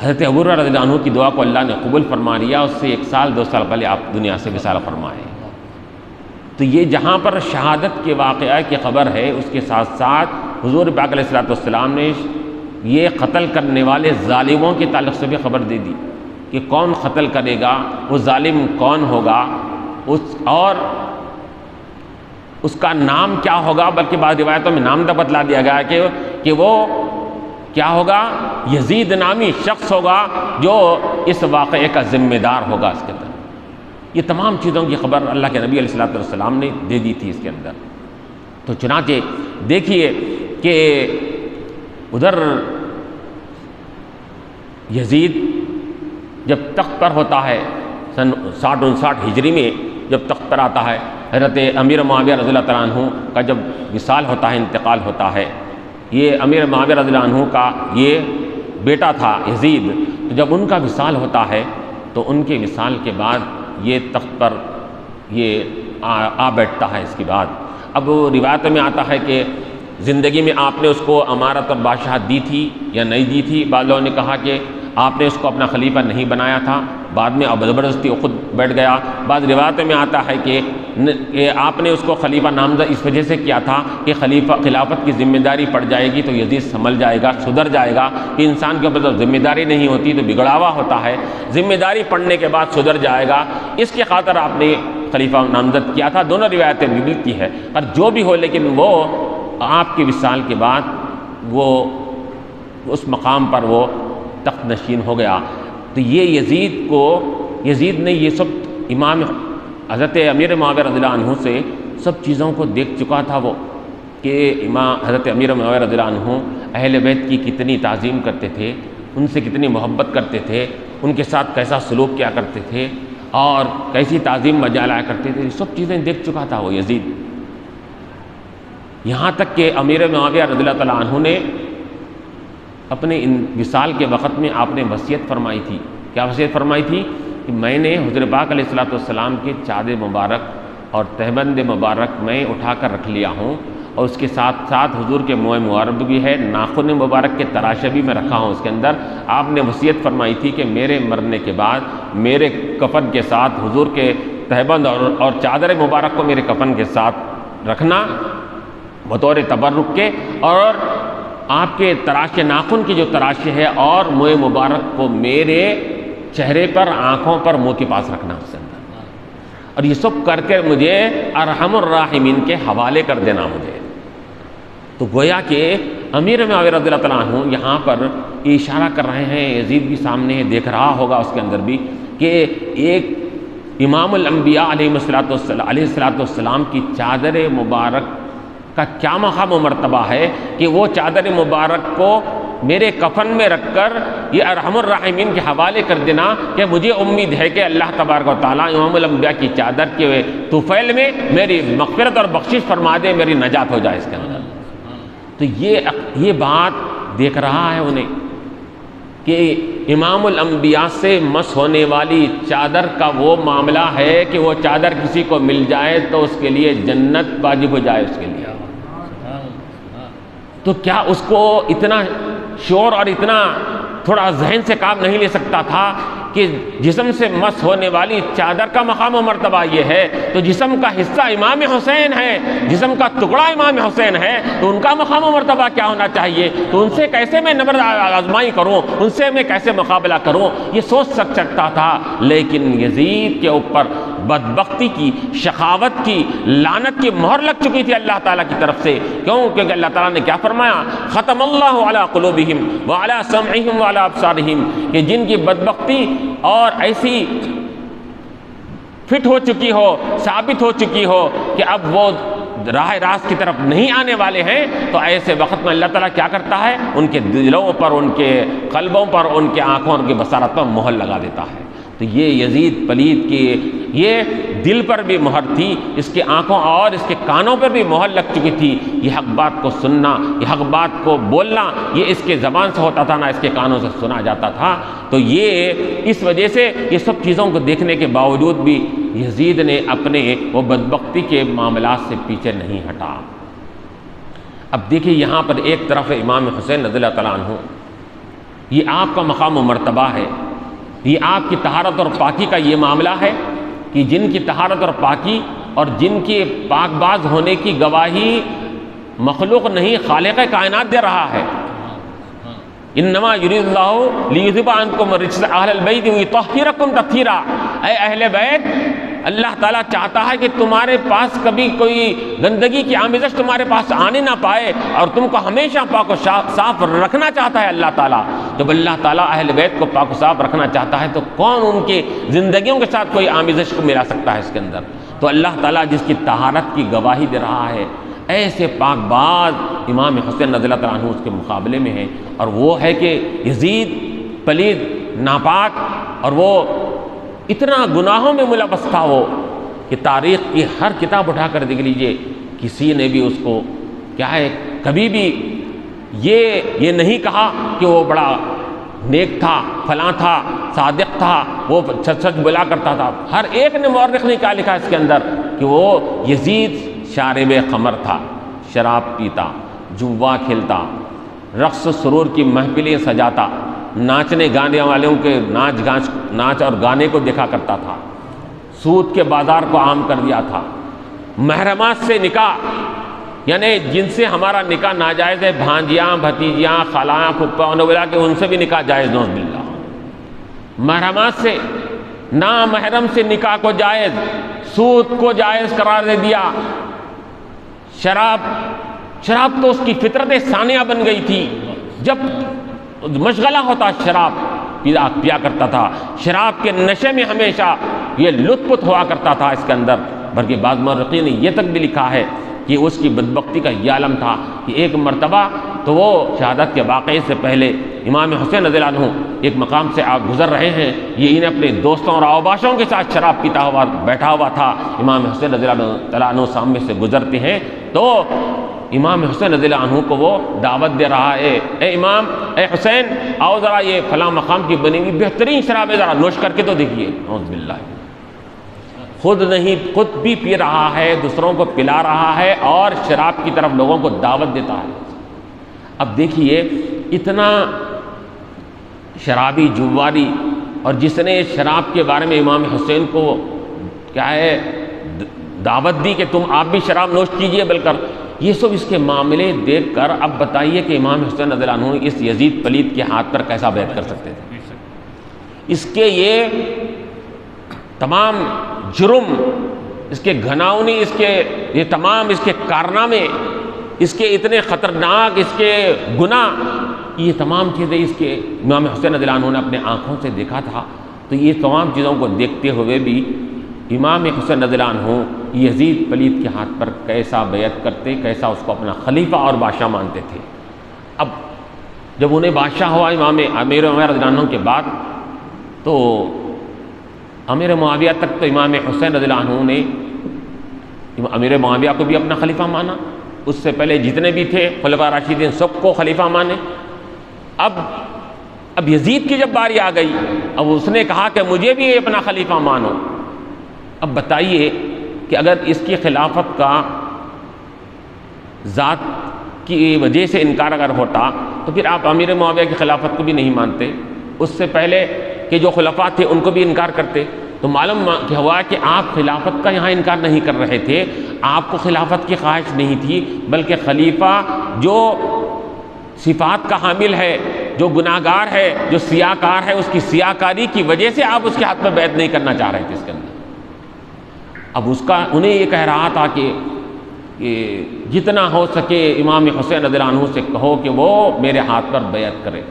حضرت ابو ہریرہ رضی اللہ عنہ کی دعا کو اللہ نے قبول فرما لیا، اس سے 1 سال 2 سال پہلے آپ دنیا سے وصال فرمائے۔ تو یہ جہاں پر شہادت کے واقعہ کی خبر ہے، اس کے ساتھ ساتھ حضور پاک علیہ السلام نے یہ قتل کرنے والے ظالموں کے تعلق سے بھی خبر دے دی کہ کون قتل کرے گا، وہ ظالم کون ہوگا، اور اس کا نام کیا ہوگا، بلکہ بعض روایتوں میں نام تک بتلا دیا گیا کہ وہ کیا ہوگا، یزید نامی شخص ہوگا جو اس واقعے کا ذمہ دار ہوگا اس کے اندر۔ یہ تمام چیزوں کی خبر اللہ کے نبی علیہ السلام نے دے دی تھی اس کے اندر۔ تو چنانچہ دیکھیے کہ ادھر یزید جب تخت پر ہوتا ہے سن 60-59 ہجری میں، جب تخت پر آتا ہے، حضرت امیر معاویہ رضی اللہ عنہ کا جب وصال ہوتا ہے، انتقال ہوتا ہے، یہ امیر معاویہ رضی اللہ عنہ کا یہ بیٹا تھا یزید، تو جب ان کا وصال ہوتا ہے تو ان کے وصال کے بعد یہ تخت پر یہ آ بیٹھتا ہے۔ اس کے بعد اب روایت میں آتا ہے کہ زندگی میں آپ نے اس کو امارت اور بادشاہت دی تھی یا نہیں دی تھی، بعض لوگوں نے کہا کہ آپ نے اس کو اپنا خلیفہ نہیں بنایا تھا، بعد میں اب زبردستی خود بیٹھ گیا۔ بعض روایتوں میں آتا ہے کہ آپ نے اس کو خلیفہ نامزد اس وجہ سے کیا تھا کہ خلافت کی ذمہ داری پڑ جائے گی تو یزید سنبھل جائے گا، سدھر جائے گا، کہ انسان کے اوپر جب ذمہ داری نہیں ہوتی تو بگڑاوا ہوتا ہے، ذمہ داری پڑنے کے بعد سدھر جائے گا، اس کی خاطر آپ نے خلیفہ نامزد کیا تھا۔ دونوں روایتیں ملتی ہے، پر جو بھی ہو لیکن وہ آپ کے وصال کے بعد وہ اس مقام پر وہ تخت نشین ہو گیا۔ تو یہ یزید نے یہ سب امام حضرت امیر معاویہ رضی اللہ عنہ سے سب چیزوں کو دیکھ چکا تھا، وہ کہ حضرت امیر معاویہ رضی اللہ عنہ اہل بیت کی کتنی تعظیم کرتے تھے، ان سے کتنی محبت کرتے تھے، ان کے ساتھ کیسا سلوک کیا کرتے تھے اور کیسی تعظیم بجا لایا کرتے تھے، یہ سب چیزیں دیکھ چکا تھا وہ یزید۔ یہاں تک کہ امیر معاویہ رضی اللہ تعالیٰ عنہ نے اپنے وصال کے وقت میں آپ نے وصیت فرمائی تھی۔ کیا وصیت فرمائی تھی؟ کہ میں نے حضور پاک علیہ السلام کے چادر مبارک اور تہبند مبارک میں اٹھا کر رکھ لیا ہوں، اور اس کے ساتھ ساتھ حضور کے موئے مبارک بھی ہے، ناخن مبارک کے تراشے بھی میں رکھا ہوں اس کے اندر۔ آپ نے وصیت فرمائی تھی کہ میرے مرنے کے بعد میرے کفن کے ساتھ حضور کے تہبند اور چادر مبارک کو میرے کفن کے ساتھ رکھنا بطور تبرک کے، اور آپ کے تراشے ناخن کی جو تراشے ہے اور موئے مبارک کو میرے چہرے پر، آنکھوں پر، منہ کے پاس رکھنا اس کے اندر، اور یہ سب کر کے مجھے ارحم الراحمین کے حوالے کر دینا مجھے۔ تو گویا کہ امیر معاویہ رضی اللہ تعالیٰ عنہ یہاں پر اشارہ کر رہے ہیں، یزید بھی سامنے دیکھ رہا ہوگا اس کے اندر بھی، کہ ایک امام الانبیاء علیہ الصلوۃ والسلام کی چادر مبارک کا کیا مقام و مرتبہ ہے کہ وہ چادر مبارک کو میرے کفن میں رکھ کر یہ ارحم الراحمین کے حوالے کر دینا کہ مجھے امید ہے کہ اللہ تبارک و تعالیٰ امام الانبیاء کی چادر کے طفیل میں میری مغفرت اور بخشش فرما دے، میری نجات ہو جائے اس کے اندر۔ تو یہ بات دیکھ رہا ہے انہیں کہ امام الانبیاء سے مس ہونے والی چادر کا وہ معاملہ ہے کہ وہ چادر کسی کو مل جائے تو اس کے لیے جنت واجب ہو جائے اس کے لیے۔ تو کیا اس کو اتنا شور اور اتنا تھوڑا ذہن سے کام نہیں لے سکتا تھا کہ جسم سے مس ہونے والی چادر کا مقام و مرتبہ یہ ہے، تو جسم کا حصہ امام حسین ہے، جسم کا ٹکڑا امام حسین ہے، تو ان کا مقام و مرتبہ کیا ہونا چاہیے؟ تو ان سے کیسے میں نبرد آزمائی کروں، ان سے میں کیسے مقابلہ کروں، یہ سوچ سکتا تھا۔ لیکن یزید کے اوپر بدبختی کی، شقاوت کی، لعنت کی مہر لگ چکی تھی اللہ تعالیٰ کی طرف سے۔ کیوں؟ کیونکہ اللہ تعالیٰ نے کیا فرمایا؟ ختم اللہ علی قلوبہم وعلی سمعہم وعلی ابصارہم، کہ جن کی بدبختی اور ایسی فٹ ہو چکی ہو، ثابت ہو چکی ہو کہ اب وہ راہ راست کی طرف نہیں آنے والے ہیں، تو ایسے وقت میں اللہ تعالیٰ کیا کرتا ہے؟ ان کے دلوں پر، ان کے قلبوں پر، ان کے آنکھوں، ان کی بصارت پر مہر لگا دیتا ہے۔ تو یہ یزید پلید کی یہ دل پر بھی مہر تھی، اس کے آنکھوں اور اس کے کانوں پر بھی مہر لگ چکی تھی۔ یہ حق بات کو سننا، یہ حق بات کو بولنا، یہ اس کے زبان سے ہوتا تھا، نہ اس کے کانوں سے سنا جاتا تھا۔ تو یہ اس وجہ سے یہ سب چیزوں کو دیکھنے کے باوجود بھی یزید نے اپنے وہ بدبختی کے معاملات سے پیچھے نہیں ہٹا۔ اب دیکھیے یہاں پر ایک طرف امام حسین رضی اللہ تعالیٰ عنہ، یہ آپ کا مقام و مرتبہ ہے، یہ آپ کی طہارت اور پاکی کا یہ معاملہ ہے کہ جن کی طہارت اور پاکی اور جن کے پاک باز ہونے کی گواہی مخلوق نہیں، خالق کائنات دے رہا ہے۔ انما یرید اللہ لیذھب عنکم الرجس اہل البیت ویطہرکم تطہیرا، اے اہل بیت، اللہ تعالیٰ چاہتا ہے کہ تمہارے پاس کبھی کوئی گندگی کی آمیزش تمہارے پاس آنے نہ پائے، اور تم کو ہمیشہ پاک و صاف رکھنا چاہتا ہے اللہ تعالیٰ۔ جب اللہ تعالیٰ اہل بیت کو پاک و صاف رکھنا چاہتا ہے تو کون ان کے زندگیوں کے ساتھ کوئی آمیزش کو ملا سکتا ہے اس کے اندر؟ تو اللہ تعالیٰ جس کی طہارت کی گواہی دے رہا ہے، ایسے پاک باز امام حسین رضی اللہ تعالیٰ عنہ اس کے مقابلے میں ہے، اور وہ ہے کہ یزید پلید، ناپاک، اور وہ اتنا گناہوں میں ملوث تھا وہ کہ تاریخ کی ہر کتاب اٹھا کر دیکھ لیجئے، کسی نے بھی اس کو کیا ہے کبھی بھی یہ نہیں کہا کہ وہ بڑا نیک تھا، فلاں تھا، صادق تھا، وہ سچ بولا کرتا تھا۔ ہر ایک نے مورخ نے کیا لکھا اس کے اندر کہ وہ یزید شارب خمر تھا، شراب پیتا، جوا کھیلتا، رقص سرور کی محفلیں سجاتا، ناچنے گانے والوں کے ناچ اور گانے کو دیکھا کرتا تھا، سود کے بازار کو عام کر دیا تھا، محرمات سے نکاح، یعنی جن سے ہمارا نکاح ناجائز ہے، بھانجیاں، بھتیجیاں، خالائیں، پھپھا، بولا کہ ان سے بھی نکاح جائز، نعوذ باللہ، محرمات سے، نامحرم سے نکاح کو جائز، سود کو جائز قرار دے دیا، شراب تو اس کی فطرت ثانیہ بن گئی تھی، جب مشغلہ ہوتا شراب پیا کرتا تھا، شراب کے نشے میں ہمیشہ یہ لطف ہوا کرتا تھا اس کے اندر۔ بلکہ بعض مورخین نے یہ تک بھی لکھا ہے کہ اس کی بدبختی کا یہ عالم تھا کہ ایک مرتبہ تو وہ شہادت کے واقعے سے پہلے امام حسین رضی اللہ عنہ ایک مقام سے آپ گزر رہے ہیں، یہ انہیں اپنے دوستوں اور اوباشوں کے ساتھ شراب پیتا ہوا بیٹھا ہوا تھا، امام حسین رضی اللہ عنہ سامنے سے گزرتے ہیں تو امام حسین رضی اللہ عنہ کو وہ دعوت دے رہا ہے، اے امام، اے حسین، آؤ ذرا یہ فلاں مقام کی بنی ہوئی بہترین شراب ذرا نوش کر کے تو دیکھیے۔ اعوذ باللہ، خود بھی پی رہا ہے، دوسروں کو پلا رہا ہے، اور شراب کی طرف لوگوں کو دعوت دیتا ہے۔ اب دیکھیے اتنا شرابی، جواری، اور جس نے شراب کے بارے میں امام حسین کو کیا ہے دعوت دی کہ تم آپ بھی شراب نوش کیجئے، بلکہ یہ سب اس کے معاملے دیکھ کر اب بتائیے کہ امام حسین رضی اللہ عنہ اس یزید پلید کے ہاتھ پر کیسا بیعت کر سکتے تھے؟ اس کے یہ تمام جرم، اس کے گھناؤنی، اس کے یہ تمام اس کے کارنامے، اس کے اتنے خطرناک، اس کے گناہ، یہ تمام چیزیں اس کے امام حسین رضی اللہ عنہ نے اپنے آنکھوں سے دیکھا تھا۔ تو یہ تمام چیزوں کو دیکھتے ہوئے بھی امام حسین رضی اللہ عنہ یزید پلید کے ہاتھ پر کیسا بیعت کرتے، کیسا اس کو اپنا خلیفہ اور بادشاہ مانتے تھے۔ اب جب انہیں بادشاہ ہوا امام امیر معاویہ رضی اللہ عنہ کے بعد، تو امیر معاویہ تک تو امام حسین رضی اللہ عنہ نے امیر معاویہ کو بھی اپنا خلیفہ مانا، اس سے پہلے جتنے بھی تھے خلفاء راشدین سب کو خلیفہ مانے۔ اب یزید کی جب باری آ گئی، اب اس نے کہا کہ مجھے بھی اپنا خلیفہ مانو۔ اب بتائیے کہ اگر اس کی خلافت کا ذات کی وجہ سے انکار اگر ہوتا تو پھر آپ امیر معاویہ کی خلافت کو بھی نہیں مانتے، اس سے پہلے کہ جو خلفاء تھے ان کو بھی انکار کرتے۔ تو معلوم ہوا کہ آپ خلافت کا یہاں انکار نہیں کر رہے تھے، آپ کو خلافت کی خواہش نہیں تھی، بلکہ خلیفہ جو صفات کا حامل ہے، جو گناہ گار ہے، جو سیاہ کار ہے، اس کی سیاہ کاری کی وجہ سے آپ اس کے ہاتھ میں بیعت نہیں کرنا چاہ رہے تھے اس کے اندر۔ اب انہیں یہ کہہ رہا تھا کہ جتنا ہو سکے امام حسین رضی اللہ عنہ سے کہو کہ وہ میرے ہاتھ پر بیعت کرے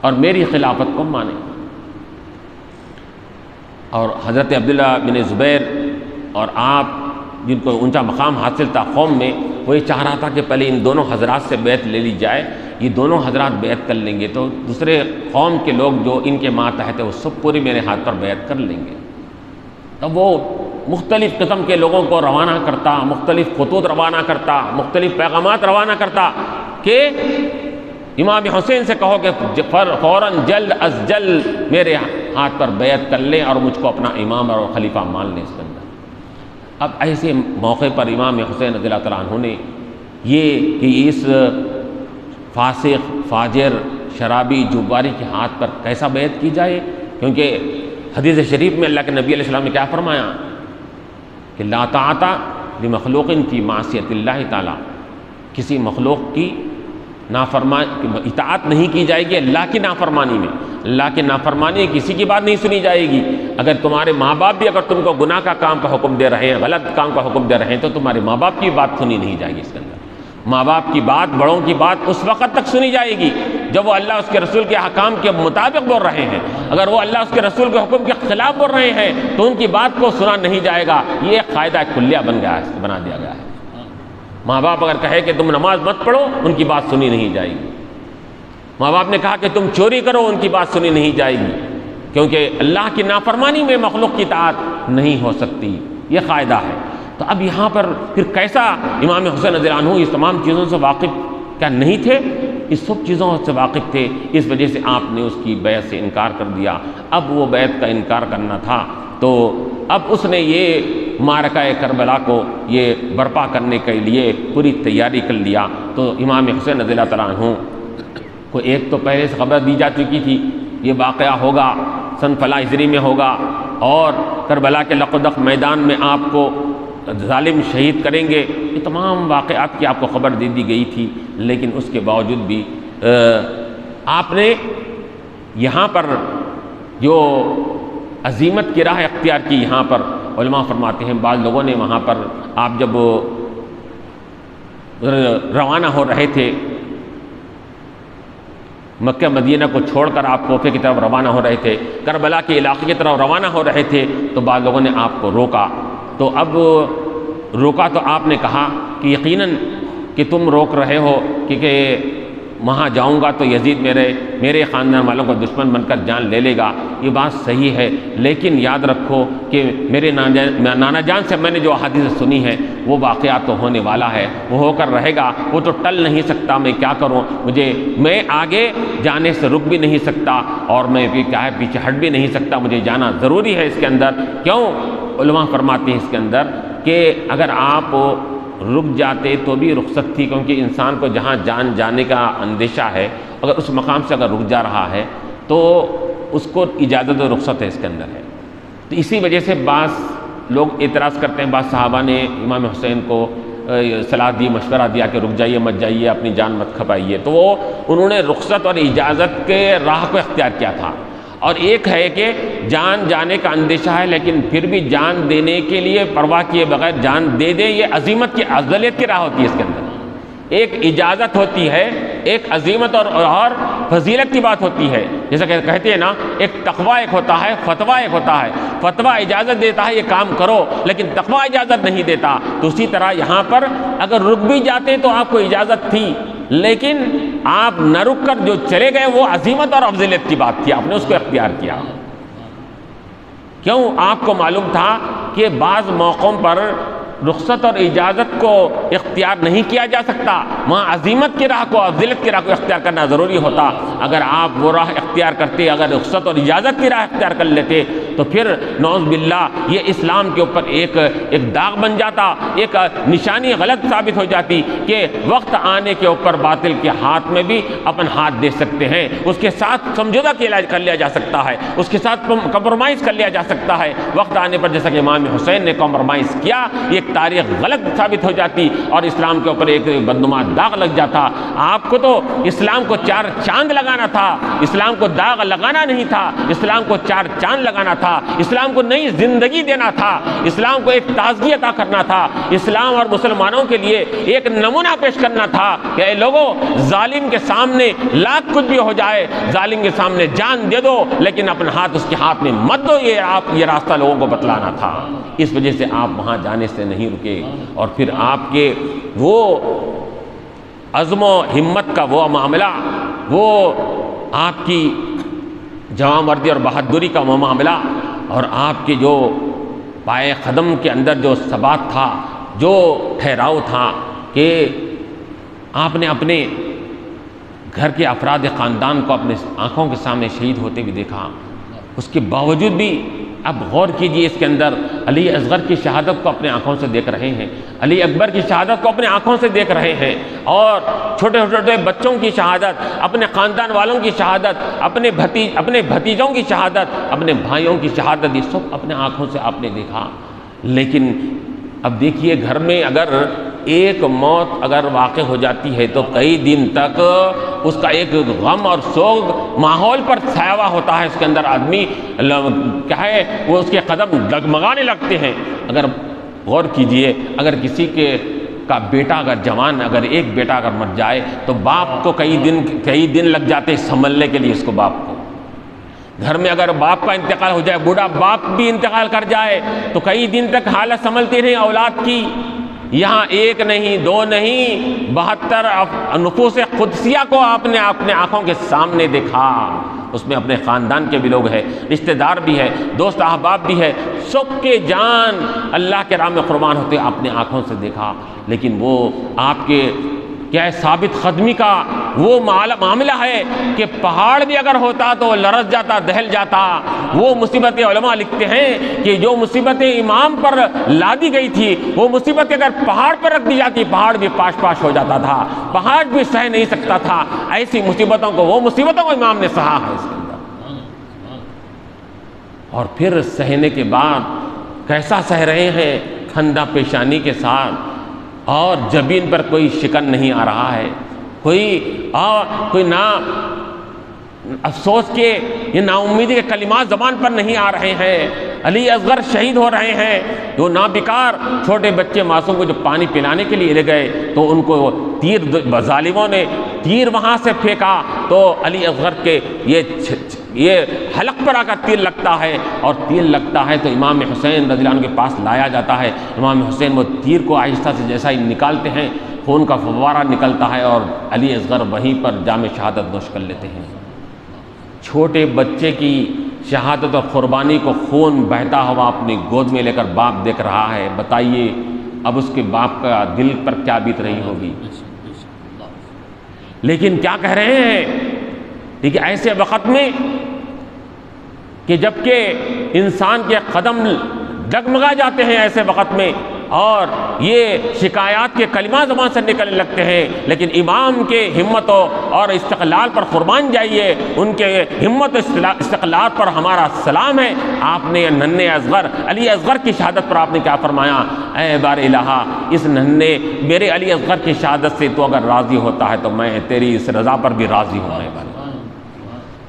اور میری خلافت کو مانے۔ اور حضرت عبداللہ بن زبیر اور آپ جن کو اونچا مقام حاصل تھا قوم میں، وہ یہ چاہ رہا تھا کہ پہلے ان دونوں حضرات سے بیعت لے لی جائے، یہ دونوں حضرات بیعت کر لیں گے تو دوسرے قوم کے لوگ جو ان کے ماتحت ہے وہ سب پوری میرے ہاتھ پر بیعت کر لیں گے۔ تب وہ مختلف قسم کے لوگوں کو روانہ کرتا، مختلف خطوط روانہ کرتا، مختلف پیغامات روانہ کرتا کہ امام حسین سے کہو کہ فوراً جلد از جلد میرے ہاتھ پر بیعت کر لیں اور مجھ کو اپنا امام اور خلیفہ مان لیں اس کے اندر۔ اب ایسے موقع پر امام حسین رضی اللہ تعالیٰ عنہ نے یہ کہ اس فاسق فاجر شرابی جواری کے ہاتھ پر کیسا بیعت کی جائے، کیونکہ حدیث شریف میں اللہ کے نبی علیہ السلام نے کیا فرمایا کہ لا طاعۃ لمخلوق فی معصیۃ اللہ تعالیٰ، کسی مخلوق کی اطاعت نہیں کی جائے گی اللہ کی نافرمانی میں۔ اللہ کی نافرمانی کسی کی بات نہیں سنی جائے گی۔ اگر تمہارے ماں باپ بھی اگر تم کو گناہ کا کام کا حکم دے رہے ہیں، غلط کام کا حکم دے رہے ہیں، تو تمہارے ماں باپ کی بات سنی نہیں جائے گی اس کے اندر۔ ماں باپ کی بات، بڑوں کی بات اس وقت تک سنی جائے گی جب وہ اللہ اس کے رسول کے احکام کے مطابق بول رہے ہیں۔ اگر وہ اللہ اس کے رسول کے حکم کے خلاف بول رہے ہیں تو ان کی بات کو سنا نہیں جائے گا۔ یہ ایک قاعدہ کلیہ بنا دیا گیا ہے۔ ماں باپ اگر کہے کہ تم نماز مت پڑھو، ان کی بات سنی نہیں جائے گی۔ ماں باپ نے کہا کہ تم چوری کرو، ان کی بات سنی نہیں جائے گی، کیونکہ اللہ کی نافرمانی میں مخلوق کی اطاعت نہیں ہو سکتی، یہ قاعدہ ہے۔ تو اب یہاں پر پھر کیسا امام حسین رضی اللہ عنہ اس تمام چیزوں سے واقف کیا نہیں تھے؟ اس سب چیزوں سے واقف تھے، اس وجہ سے آپ نے اس کی بیعت سے انکار کر دیا۔ اب وہ بیعت کا انکار کرنا تھا تو اب اس نے یہ معرکہ کربلا کو یہ برپا کرنے کے لیے پوری تیاری کر لیا۔ تو امام حسین رضی اللہ تعالیٰ عنہ کو ایک تو پہلے سے خبر دی جا چکی تھی، یہ واقعہ ہوگا سن فلاں ہجری میں ہوگا اور کربلا کے لقدق میدان میں آپ کو ظالم شہید کریں گے، یہ تمام واقعات کی آپ کو خبر دے دی گئی تھی۔ لیکن اس کے باوجود بھی آپ نے یہاں پر جو عزیمت کی راہ اختیار کی، یہاں پر علماء فرماتے ہیں بعض لوگوں نے وہاں پر آپ جب روانہ ہو رہے تھے، مکہ مدینہ کو چھوڑ کر آپ کوفے کی طرف روانہ ہو رہے تھے، کربلا کے علاقے کی طرف روانہ ہو رہے تھے، تو بعض لوگوں نے آپ کو روکا۔ تو اب روکا تو آپ نے کہا کہ یقیناً کہ تم روک رہے ہو کیونکہ وہاں جاؤں گا تو یزید میرے خاندان والوں کو دشمن بن کر جان لے لے گا، یہ بات صحیح ہے، لیکن یاد رکھو کہ میرے نانا جان سے میں نے جو احادیث سنی ہے وہ واقعات تو ہونے والا ہے، وہ ہو کر رہے گا، وہ تو ٹل نہیں سکتا، میں کیا کروں، میں آگے جانے سے رک بھی نہیں سکتا اور میں بھی کیا ہے پیچھے ہٹ بھی نہیں سکتا، مجھے جانا ضروری ہے اس کے اندر۔ کیوں؟ علماء فرماتے ہیں اس کے اندر کہ اگر آپ رک جاتے تو بھی رخصت تھی، کیونکہ انسان کو جہاں جان جانے کا اندیشہ ہے اگر اس مقام سے اگر رک جا رہا ہے تو اس کو اجازت و رخصت ہے اس کے اندر ہے۔ تو اسی وجہ سے بعض لوگ اعتراض کرتے ہیں، بعض صحابہ نے امام حسین کو صلاح دی، مشورہ دیا کہ رک جائیے، مت جائیے، اپنی جان مت کھپائیے، تو انہوں نے رخصت اور اجازت کے راہ کو اختیار کیا تھا۔ اور ایک ہے کہ جان جانے کا اندیشہ ہے لیکن پھر بھی جان دینے کے لیے پرواہ کیے بغیر جان دے دیں، یہ عظیمت کی افضلیت کی راہ ہوتی ہے اس کے اندر۔ ایک اجازت ہوتی ہے ایک عظیمت اور فضیلت کی بات ہوتی ہے. جیسا کہ کہتے ہیں نا، ایک تقویٰ ایک ہوتا ہے، فتویٰ ایک ہوتا ہے. فتویٰ اجازت دیتا ہے یہ کام کرو، لیکن تقویٰ اجازت نہیں دیتا. تو اسی طرح یہاں پر اگر رک بھی جاتے تو آپ کو اجازت تھی، لیکن آپ نہ رک کر جو چلے گئے وہ عظیمت اور افضلیت کی بات تھی، آپ نے اس کو اختیار کیا. کیوں؟ آپ کو معلوم تھا کہ بعض موقعوں پر رخصت اور اجازت کو اختیار نہیں کیا جا سکتا، وہاں عظیمت کی راہ کو، افضلیت کی راہ کو اختیار کرنا ضروری ہوتا. اگر آپ وہ راہ اختیار کرتے، اگر رخصت اور اجازت کی راہ اختیار کر لیتے، تو پھر نعوذ باللہ یہ اسلام کے اوپر ایک داغ بن جاتا، ایک نشانی غلط ثابت ہو جاتی کہ وقت آنے کے اوپر باطل کے ہاتھ میں بھی اپن ہاتھ دے سکتے ہیں، اس کے ساتھ سمجھوتا کر لیا جا سکتا ہے، اس کے ساتھ کمپرومائز کر لیا جا سکتا ہے. وقت آنے پر جیسا کہ امام حسین نے کمپرومائز کیا، ایک تاریخ غلط ثابت ہو جاتی اور اسلام کے اوپر ایک بدنما داغ لگ جاتا. آپ کو تو اسلام کو 4 چاند لگانا تھا، اسلام کو داغ لگانا نہیں تھا، اسلام کو 4 چاند لگانا تھا، اسلام کو نئی زندگی دینا تھا، اسلام کو ایک تازگی عطا کرنا تھا، اسلام اور مسلمانوں کے لیے ایک نمونہ پیش کرنا تھا کہ اے لوگوں، ظالم کے سامنے لاکھ کچھ بھی ہو جائے، ظالم کے سامنے جان دے دو، لیکن اپنا ہاتھ اس کے ہاتھ میں مت دو. یہ راستہ لوگوں کو بتلانا تھا. اس وجہ سے آپ وہاں جانے سے نہیں رکے، اور پھر آپ کے وہ عزم و ہمت کا وہ معاملہ، وہ آپ کی جواں مردی اور بہادری کا وہ معاملہ، اور آپ کے جو پائے قدم کے اندر جو ثبات تھا، جو ٹھہراؤ تھا کہ آپ نے اپنے گھر کے افراد خاندان کو اپنے آنکھوں کے سامنے شہید ہوتے بھی دیکھا. اس کے باوجود بھی اب غور کیجئے، اس کے اندر علی اصغر کی شہادت کو اپنے آنکھوں سے دیکھ رہے ہیں، علی اکبر کی شہادت کو اپنے آنکھوں سے دیکھ رہے ہیں، اور چھوٹے چھوٹے بچوں کی شہادت، اپنے خاندان والوں کی شہادت، اپنے بھتیجوں کی شہادت، اپنے بھائیوں کی شہادت، یہ سب اپنے آنکھوں سے آپ نے دیکھا. لیکن اب دیکھیے، گھر میں اگر ایک موت اگر واقع ہو جاتی ہے تو کئی دن تک اس کا ایک غم اور سوگ ماحول پر چھایا ہوا ہوتا ہے. اس کے اندر آدمی کیا ہے، وہ اس کے قدم ڈگمگانے لگتے ہیں. اگر غور کیجئے، اگر کسی کا بیٹا اگر جوان، اگر ایک بیٹا اگر مر جائے تو باپ کو کئی دن لگ جاتے سنبھلنے کے لیے اس کو. باپ کو گھر میں اگر باپ کا انتقال ہو جائے، بوڑھا باپ بھی انتقال کر جائے تو کئی دن تک حالت سنبھلتی رہی اولاد کی. یہاں 1 نہیں 2 نہیں 72 نفوس قدسیہ کو آپ نے اپنے آنکھوں کے سامنے دیکھا. اس میں اپنے خاندان کے بھی لوگ ہیں، رشتہ دار بھی ہے، دوست احباب بھی ہے، سب کے جان اللہ کے راہ میں قربان ہوتے آپ نے آنکھوں سے دیکھا. لیکن وہ آپ کے کیا ہے، ثابت قدمی کا وہ معاملہ ہے کہ پہاڑ بھی اگر ہوتا تو لرز جاتا، دہل جاتا. وہ مصیبتیں علماء لکھتے ہیں کہ جو مصیبتیں امام پر لادی گئی تھی، وہ مصیبتیں اگر پہاڑ پر رکھ دی جاتی، پہاڑ بھی پاش پاش ہو جاتا تھا، پہاڑ بھی سہ نہیں سکتا تھا. ایسی مصیبتوں کو، وہ مصیبتوں کو امام نے سہا ہے اس کے اندر. اور پھر سہنے کے بعد کیسا سہ رہے ہیں، خندہ پیشانی کے ساتھ، اور جبین پر کوئی شکن نہیں آ رہا ہے، کوئی نہ افسوس کے، یہ نا امیدی کے کلمات زبان پر نہیں آ رہے ہیں. علی اصغر شہید ہو رہے ہیں. جو نابکار چھوٹے بچے معصوم کو جو پانی پلانے کے لیے لے گئے تو ان کو ظالموں نے تیر وہاں سے پھینکا تو علی اصغر کے یہ حلق پر آ کر تیر لگتا ہے، اور تیر لگتا ہے تو امام حسین رضی اللہ عنہ کے پاس لایا جاتا ہے. امام حسین وہ تیر کو آہستہ سے جیسا ہی نکالتے ہیں، خون کا فوارہ نکلتا ہے، اور علی اصغر وہیں پر جام شہادت نوش کر لیتے ہیں. چھوٹے بچے کی شہادت اور قربانی کو خون بہتا ہوا اپنی گود میں لے کر باپ دیکھ رہا ہے. بتائیے اب اس کے باپ کا دل پر کیا بیت رہی ہوگی. لیکن کیا کہہ رہے ہیں، دیکھیے ایسے وقت میں کہ جبکہ انسان کے قدم ڈگمگا جاتے ہیں، ایسے وقت میں اور یہ شکایات کے کلمات زبان سے نکلنے لگتے ہیں، لیکن امام کے ہمت اور استقلال پر قربان جائیے. ان کے ہمت و استقلال پر ہمارا سلام ہے. آپ نے ننھے اصغر علی اصغر کی شہادت پر آپ نے کیا فرمایا، اے بار الہا، اس ننھے میرے علی اصغر کی شہادت سے تو اگر راضی ہوتا ہے تو میں تیری اس رضا پر بھی راضی ہوں.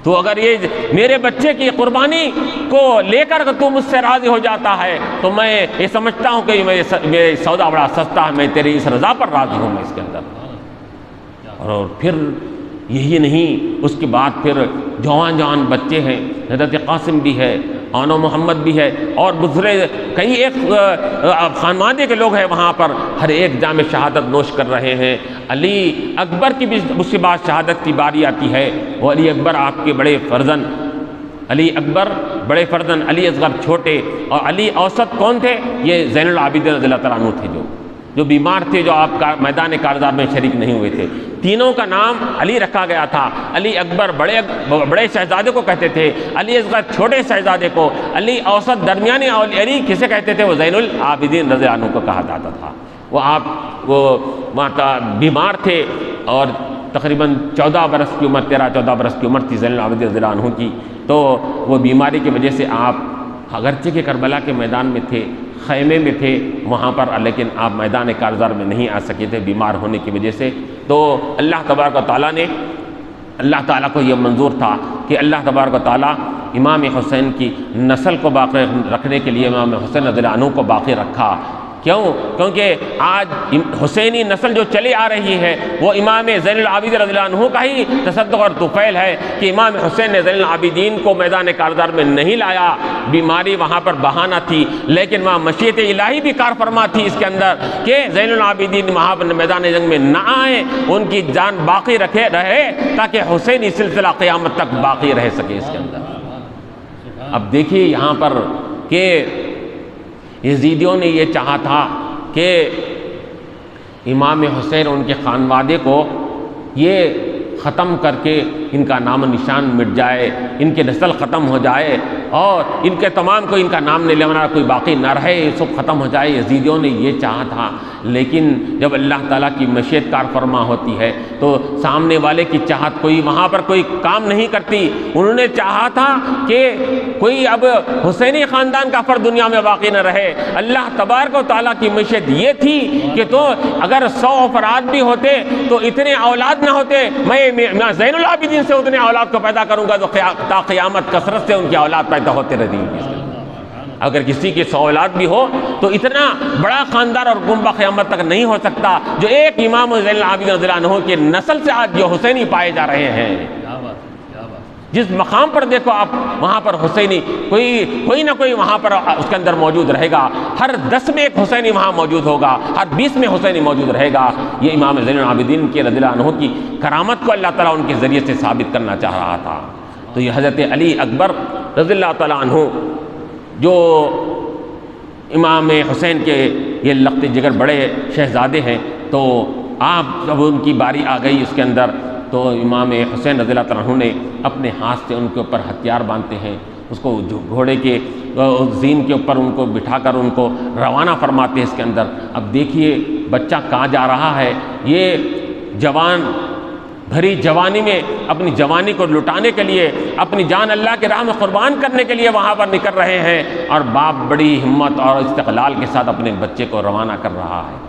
تو اگر یہ میرے بچے کی قربانی کو لے کر تو مجھ سے راضی ہو جاتا ہے تو میں یہ سمجھتا ہوں کہ میرے سودا بڑا سستا ہے، میں تیری اس رضا پر راضی ہوں. میں اس کے اندر اور پھر یہی نہیں، اس کے بعد پھر جوان بچے ہیں، حضرت قاسم بھی ہے، آن و محمد بھی ہے، اور دوسرے کئی ایک خانوادے کے لوگ ہیں وہاں پر، ہر ایک جام شہادت نوش کر رہے ہیں۔ علی اکبر کی بھی اس کے بعد شہادت کی باری آتی ہے۔ وہ علی اکبر آپ کے بڑے فرزند، علی اکبر بڑے فرزند، علی اصغر چھوٹے، اور علی اوسط کون تھے؟ یہ زین العابدین رضی اللہ تعالیٰ عنہ تھے، جو بیمار تھے، جو آپ کا میدان کارزار میں شریک نہیں ہوئے تھے۔ تینوں کا نام علی رکھا گیا تھا۔ علی اکبر بڑے شہزادے کو کہتے تھے، علی اصغر چھوٹے شہزادے کو، علی اوسط درمیانی، علی کسے کہتے تھے؟ وہ زین العابدین رضی اللہ عنہ کو کہا جاتا تھا۔ وہ بیمار تھے، اور تقریباً 14 برس کی عمر، 13-14 برس کی عمر تھی زین العابدین رضی اللہ عنہ کی۔ تو وہ بیماری کی وجہ سے آپ اگرچہ کہ کربلا کے میدان میں تھے، خیمے میں تھے وہاں پر، لیکن آپ میدان کارزار میں نہیں آ سکے تھے بیمار ہونے کی وجہ سے۔ تو اللہ تبارک و تعالیٰ نے، اللہ تعالیٰ کو یہ منظور تھا کہ اللہ تبارک و تعالیٰ امام حسین کی نسل کو باقی رکھنے کے لیے امام حسین رضی اللہ عنہ کو باقی رکھا۔ کیوں؟ کیونکہ آج حسینی نسل جو چلی آ رہی ہے وہ امام زین العابدین رضی اللہ عنہ کا ہی تصدق اور طفیل ہے کہ امام حسین نے زین العابدین کو میدان کارزار میں نہیں لایا، بیماری وہاں پر بہانہ تھی، لیکن وہاں مشیت الہی بھی کار فرما تھی اس کے اندر کہ زین العابدین وہاں پر میدان جنگ میں نہ آئیں، ان کی جان باقی رہے تاکہ حسینی سلسلہ قیامت تک باقی رہ سکے اس کے اندر۔ اب دیکھیے یہاں پر کہ یزیدیوں نے یہ چاہا تھا کہ امام حسین ان کے خانوادے کو یہ ختم کر کے ان کا نام و نشان مٹ جائے، ان کے نسل ختم ہو جائے، اور ان کے تمام کو ان کا نام نہیں لینا، کوئی باقی نہ رہے، یہ سب ختم ہو جائے۔ یزیدیوں نے یہ چاہا تھا، لیکن جب اللہ تعالیٰ کی مشیت کار فرما ہوتی ہے تو سامنے والے کی چاہت کوئی وہاں پر کوئی کام نہیں کرتی۔ انہوں نے چاہا تھا کہ کوئی اب حسینی خاندان کا فرد دنیا میں باقی نہ رہے۔ اللہ تبارک و تعالیٰ کی مشیت یہ تھی کہ تو اگر 100 افراد بھی ہوتے تو اتنے اولاد نہ ہوتے، میں زین العابدین سے اتنے اولاد کو پیدا کروں گا تو تا قیامت کثرت سے ان کی اولاد پیدا ہوتے رہتی ہے۔ اگر کسی کی 100 اولاد بھی ہو تو اتنا بڑا خاندان اور کنبہ قیامت تک نہیں ہو سکتا جو ایک امام زین العابدین رضی اللہ عنہ کی نسل سے آج جو حسینی پائے جا رہے ہیں۔ جس مقام پر دیکھو آپ وہاں پر حسینی کوئی نہ کوئی وہاں پر اس کے اندر موجود رہے گا، ہر 10 میں ایک حسینی وہاں موجود ہوگا، ہر 20 میں حسینی موجود رہے گا۔ یہ امام زین العابدین کے رضی اللہ عنہ کی کرامت کو اللہ تعالیٰ ان کے ذریعے سے ثابت کرنا چاہ رہا تھا۔ تو یہ حضرت علی اکبر رضی اللہ تعالیٰ عنہ جو امام حسین کے یہ لخت جگر بڑے شہزادے ہیں، تو آپ جب ان کی باری آ گئی اس کے اندر تو امام حسین رضی اللہ تعالیٰ عنہ نے اپنے ہاتھ سے ان کے اوپر ہتھیار باندھتے ہیں، اس کو گھوڑے کے زین کے اوپر ان کو بٹھا کر ان کو روانہ فرماتے ہیں اس کے اندر۔ اب دیکھیے بچہ کہاں جا رہا ہے، یہ جوان بھری جوانی میں اپنی جوانی کو لٹانے کے لیے، اپنی جان اللہ کے راہ میں قربان کرنے کے لیے وہاں پر نکل رہے ہیں، اور باپ بڑی ہمت اور استقلال کے ساتھ اپنے بچے کو روانہ کر رہا ہے۔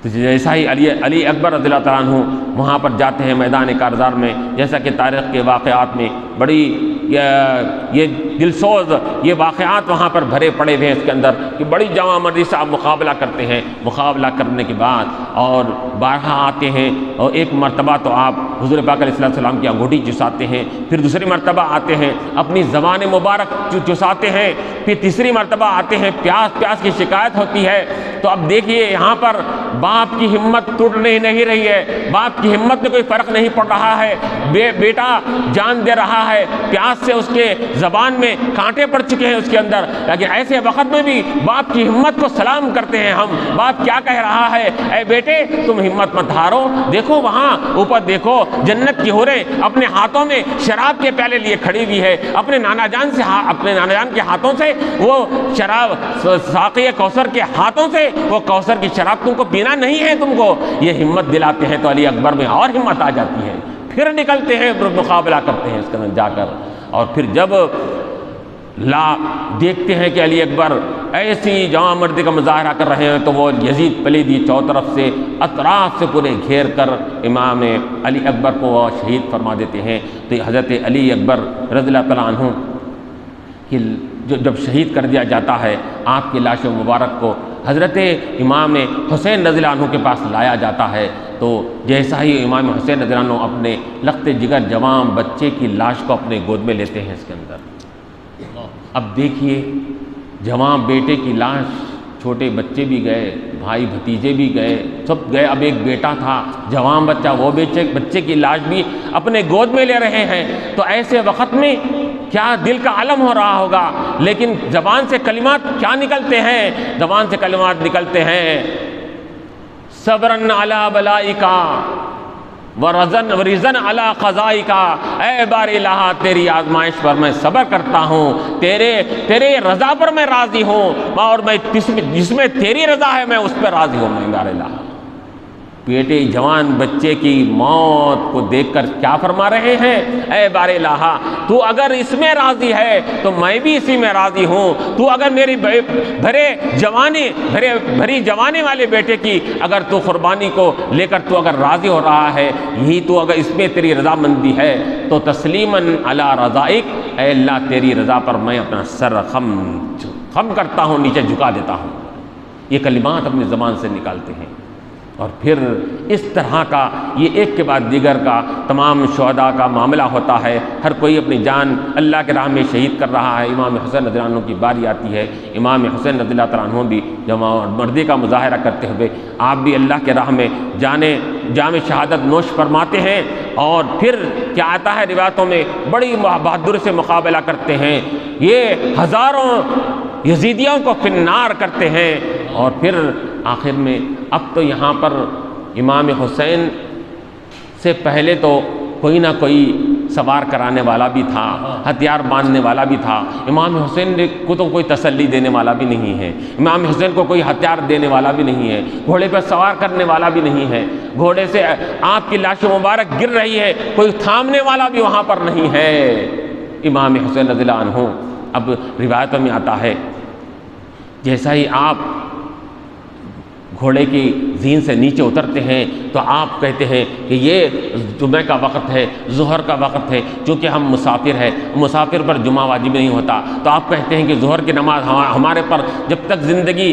تو جیسا ہی علی اکبر رضی اللہ تعالیٰ عنہ وہاں پر جاتے ہیں میدان کارزار میں، جیسا کہ تاریخ کے واقعات میں بڑی یہ دلسوز یہ واقعات وہاں پر بھرے پڑے ہوئے ہیں اس کے اندر کہ بڑی جامع مردی سے آپ مقابلہ کرتے ہیں۔ مقابلہ کرنے کے بعد اور بارہا آتے ہیں، اور ایک مرتبہ تو آپ حضور پاک علیہ السلام کی انگوٹھی چساتے ہیں، پھر دوسری مرتبہ آتے ہیں اپنی زبان مبارک چساتے ہیں، پھر تیسری مرتبہ آتے ہیں پیاس کی شکایت ہوتی ہے۔ تو اب دیکھیے یہاں پر باپ کی ہمت ٹوٹ نہیں رہی ہے، باپ کی ہمت میں کوئی فرق نہیں پڑ رہا ہے، بیٹا جان دے رہا ہے، پیاس سے اس کے زبان میں کانٹے پڑ چکے ہیں اس کے اندر، لیکن ایسے وقت میں بھی باپ کی ہمت کو سلام کرتے ہیں ہم۔ باپ کیا کہہ رہا ہے؟ اے بیٹے تم ہمت مت ہارو، دیکھو وہاں اوپر دیکھو جنت کی حوریں اپنے ہاتھوں میں شراب کے پیالے لیے کھڑی ہوئی ہے، اپنے نانا جان کے ہاتھوں سے وہ شراب، ساقی کوثر کے ہاتھوں سے وہ کوثر کی شراب تم کو پینا نہیں ہے، تم کو یہ ہمت دلاتے ہیں۔ تو علی اکبر میں اور ہمت آ جاتی ہے، پھر نکلتے ہیں، مقابلہ کرتے ہیں اس کے اندر جا کر، اور پھر جب دیکھتے ہیں کہ علی اکبر ایسی جامع مردی کا مظاہرہ کر رہے ہیں تو وہ یزید پلیدی چوطرف سے اطراف سے پورے گھیر کر امام علی اکبر کو وہ شہید فرما دیتے ہیں۔ تو حضرت علی اکبر رضی اللہ تعالیٰ عنہ کہ جب شہید کر دیا جاتا ہے، آپ کی لاش مبارک کو حضرت امام حسین رضی اللہ عنہ کے پاس لایا جاتا ہے تو جیسا ہی امام حسین رضی اللہ عنہ اپنے لخت جگر جوان بچے کی لاش کو اپنے گود میں لیتے ہیں اس کے اندر، اب دیکھیے جوان بیٹے کی لاش، چھوٹے بچے بھی گئے، بھائی بھتیجے بھی گئے، سب گئے، اب ایک بیٹا تھا جوان بچہ، وہ بچے کی لاش بھی اپنے گود میں لے رہے ہیں، تو ایسے وقت میں کیا دل کا علم ہو رہا ہوگا، لیکن زبان سے کلمات کیا نکلتے ہیں؟ زبان سے کلمات نکلتے ہیں صبرن علی بلائکا ورزن علی قضائکا، اے بار الہ تیری آزمائش پر میں صبر کرتا ہوں، تیرے رضا پر میں راضی ہوں، اور میں جس میں تیری رضا ہے میں اس پر راضی ہوں۔ میں بار الہ بیٹے جوان بچے کی موت کو دیکھ کر کیا فرما رہے ہیں؟ اے بار الہ تو اگر اس میں راضی ہے تو میں بھی اسی میں راضی ہوں، تو اگر میری بھری جوانی والے بیٹے کی اگر تو قربانی کو لے کر تو اگر راضی ہو رہا ہے، یہی تو اگر اس میں تیری رضامندی ہے تو تسلیماً علی رضائک، اے اللہ تیری رضا پر میں اپنا سر خم کرتا ہوں، نیچے جھکا دیتا ہوں۔ یہ کلمات اپنی زبان سے نکالتے ہیں، اور پھر اس طرح کا یہ ایک کے بعد دیگر کا تمام شہداء کا معاملہ ہوتا ہے، ہر کوئی اپنی جان اللہ کے راہ میں شہید کر رہا ہے۔ امام حسین رضی اللہ عنہ کی باری آتی ہے، امام حسین رضی اللہ تعالیٰ عنہ بھی مردی کا مظاہرہ کرتے ہوئے آپ بھی اللہ کے راہ میں جام شہادت نوش فرماتے ہیں، اور پھر کیا آتا ہے روایتوں میں بڑی بہادری سے مقابلہ کرتے ہیں، یہ ہزاروں یزیدیوں کو فی النار کرتے ہیں، اور پھر آخر میں اب تو یہاں پر امام حسین سے پہلے تو کوئی نہ کوئی سوار کرانے والا بھی تھا، ہتھیار باندھنے والا بھی تھا، امام حسین کو تو کوئی تسلی دینے والا بھی نہیں ہے، امام حسین کو کوئی ہتھیار دینے والا بھی نہیں ہے، گھوڑے پر سوار کرنے والا بھی نہیں ہے، گھوڑے سے آپ کی لاش مبارک گر رہی ہے، کوئی تھامنے والا بھی وہاں پر نہیں ہے۔ امام حسین رضی اللہ عنہ، اب روایتوں میں آتا ہے جیسا ہی آپ گھوڑے کی زین سے نیچے اترتے ہیں تو آپ کہتے ہیں کہ یہ جمعہ کا وقت ہے، ظہر کا وقت ہے، چونکہ ہم مسافر ہیں، مسافر پر جمعہ واجب نہیں ہوتا، تو آپ کہتے ہیں کہ ظہر کی نماز ہمارے پر جب تک زندگی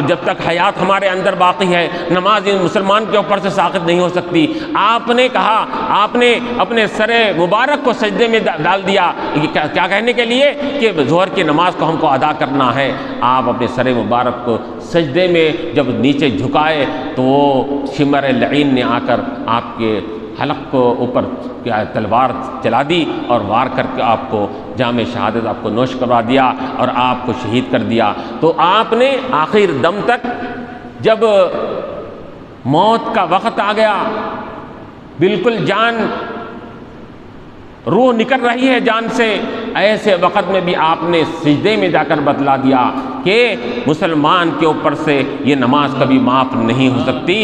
جب تک حیات ہمارے اندر باقی ہے نماز مسلمان کے اوپر سے ساقط نہیں ہو سکتی۔ آپ نے کہا، آپ نے اپنے سر مبارک کو سجدے میں ڈال دیا، کیا کہنے کے لیے کہ ظہر کی نماز کو ہم کو ادا کرنا ہے۔ آپ اپنے سر مبارک کو سجدے میں جب نیچے جھکائے تو وہ شمر لعین نے آ کر آپ کے حلق کو اوپر تلوار چلا دی اور وار کر کے آپ کو جام شہادت آپ کو نوش کروا دیا اور آپ کو شہید کر دیا۔ تو آپ نے آخر دم تک جب موت کا وقت آ گیا، بالکل جان روح نکل رہی ہے جان سے، ایسے وقت میں بھی آپ نے سجدے میں جا کر بتلا دیا کہ مسلمان کے اوپر سے یہ نماز کبھی معاف نہیں ہو سکتی،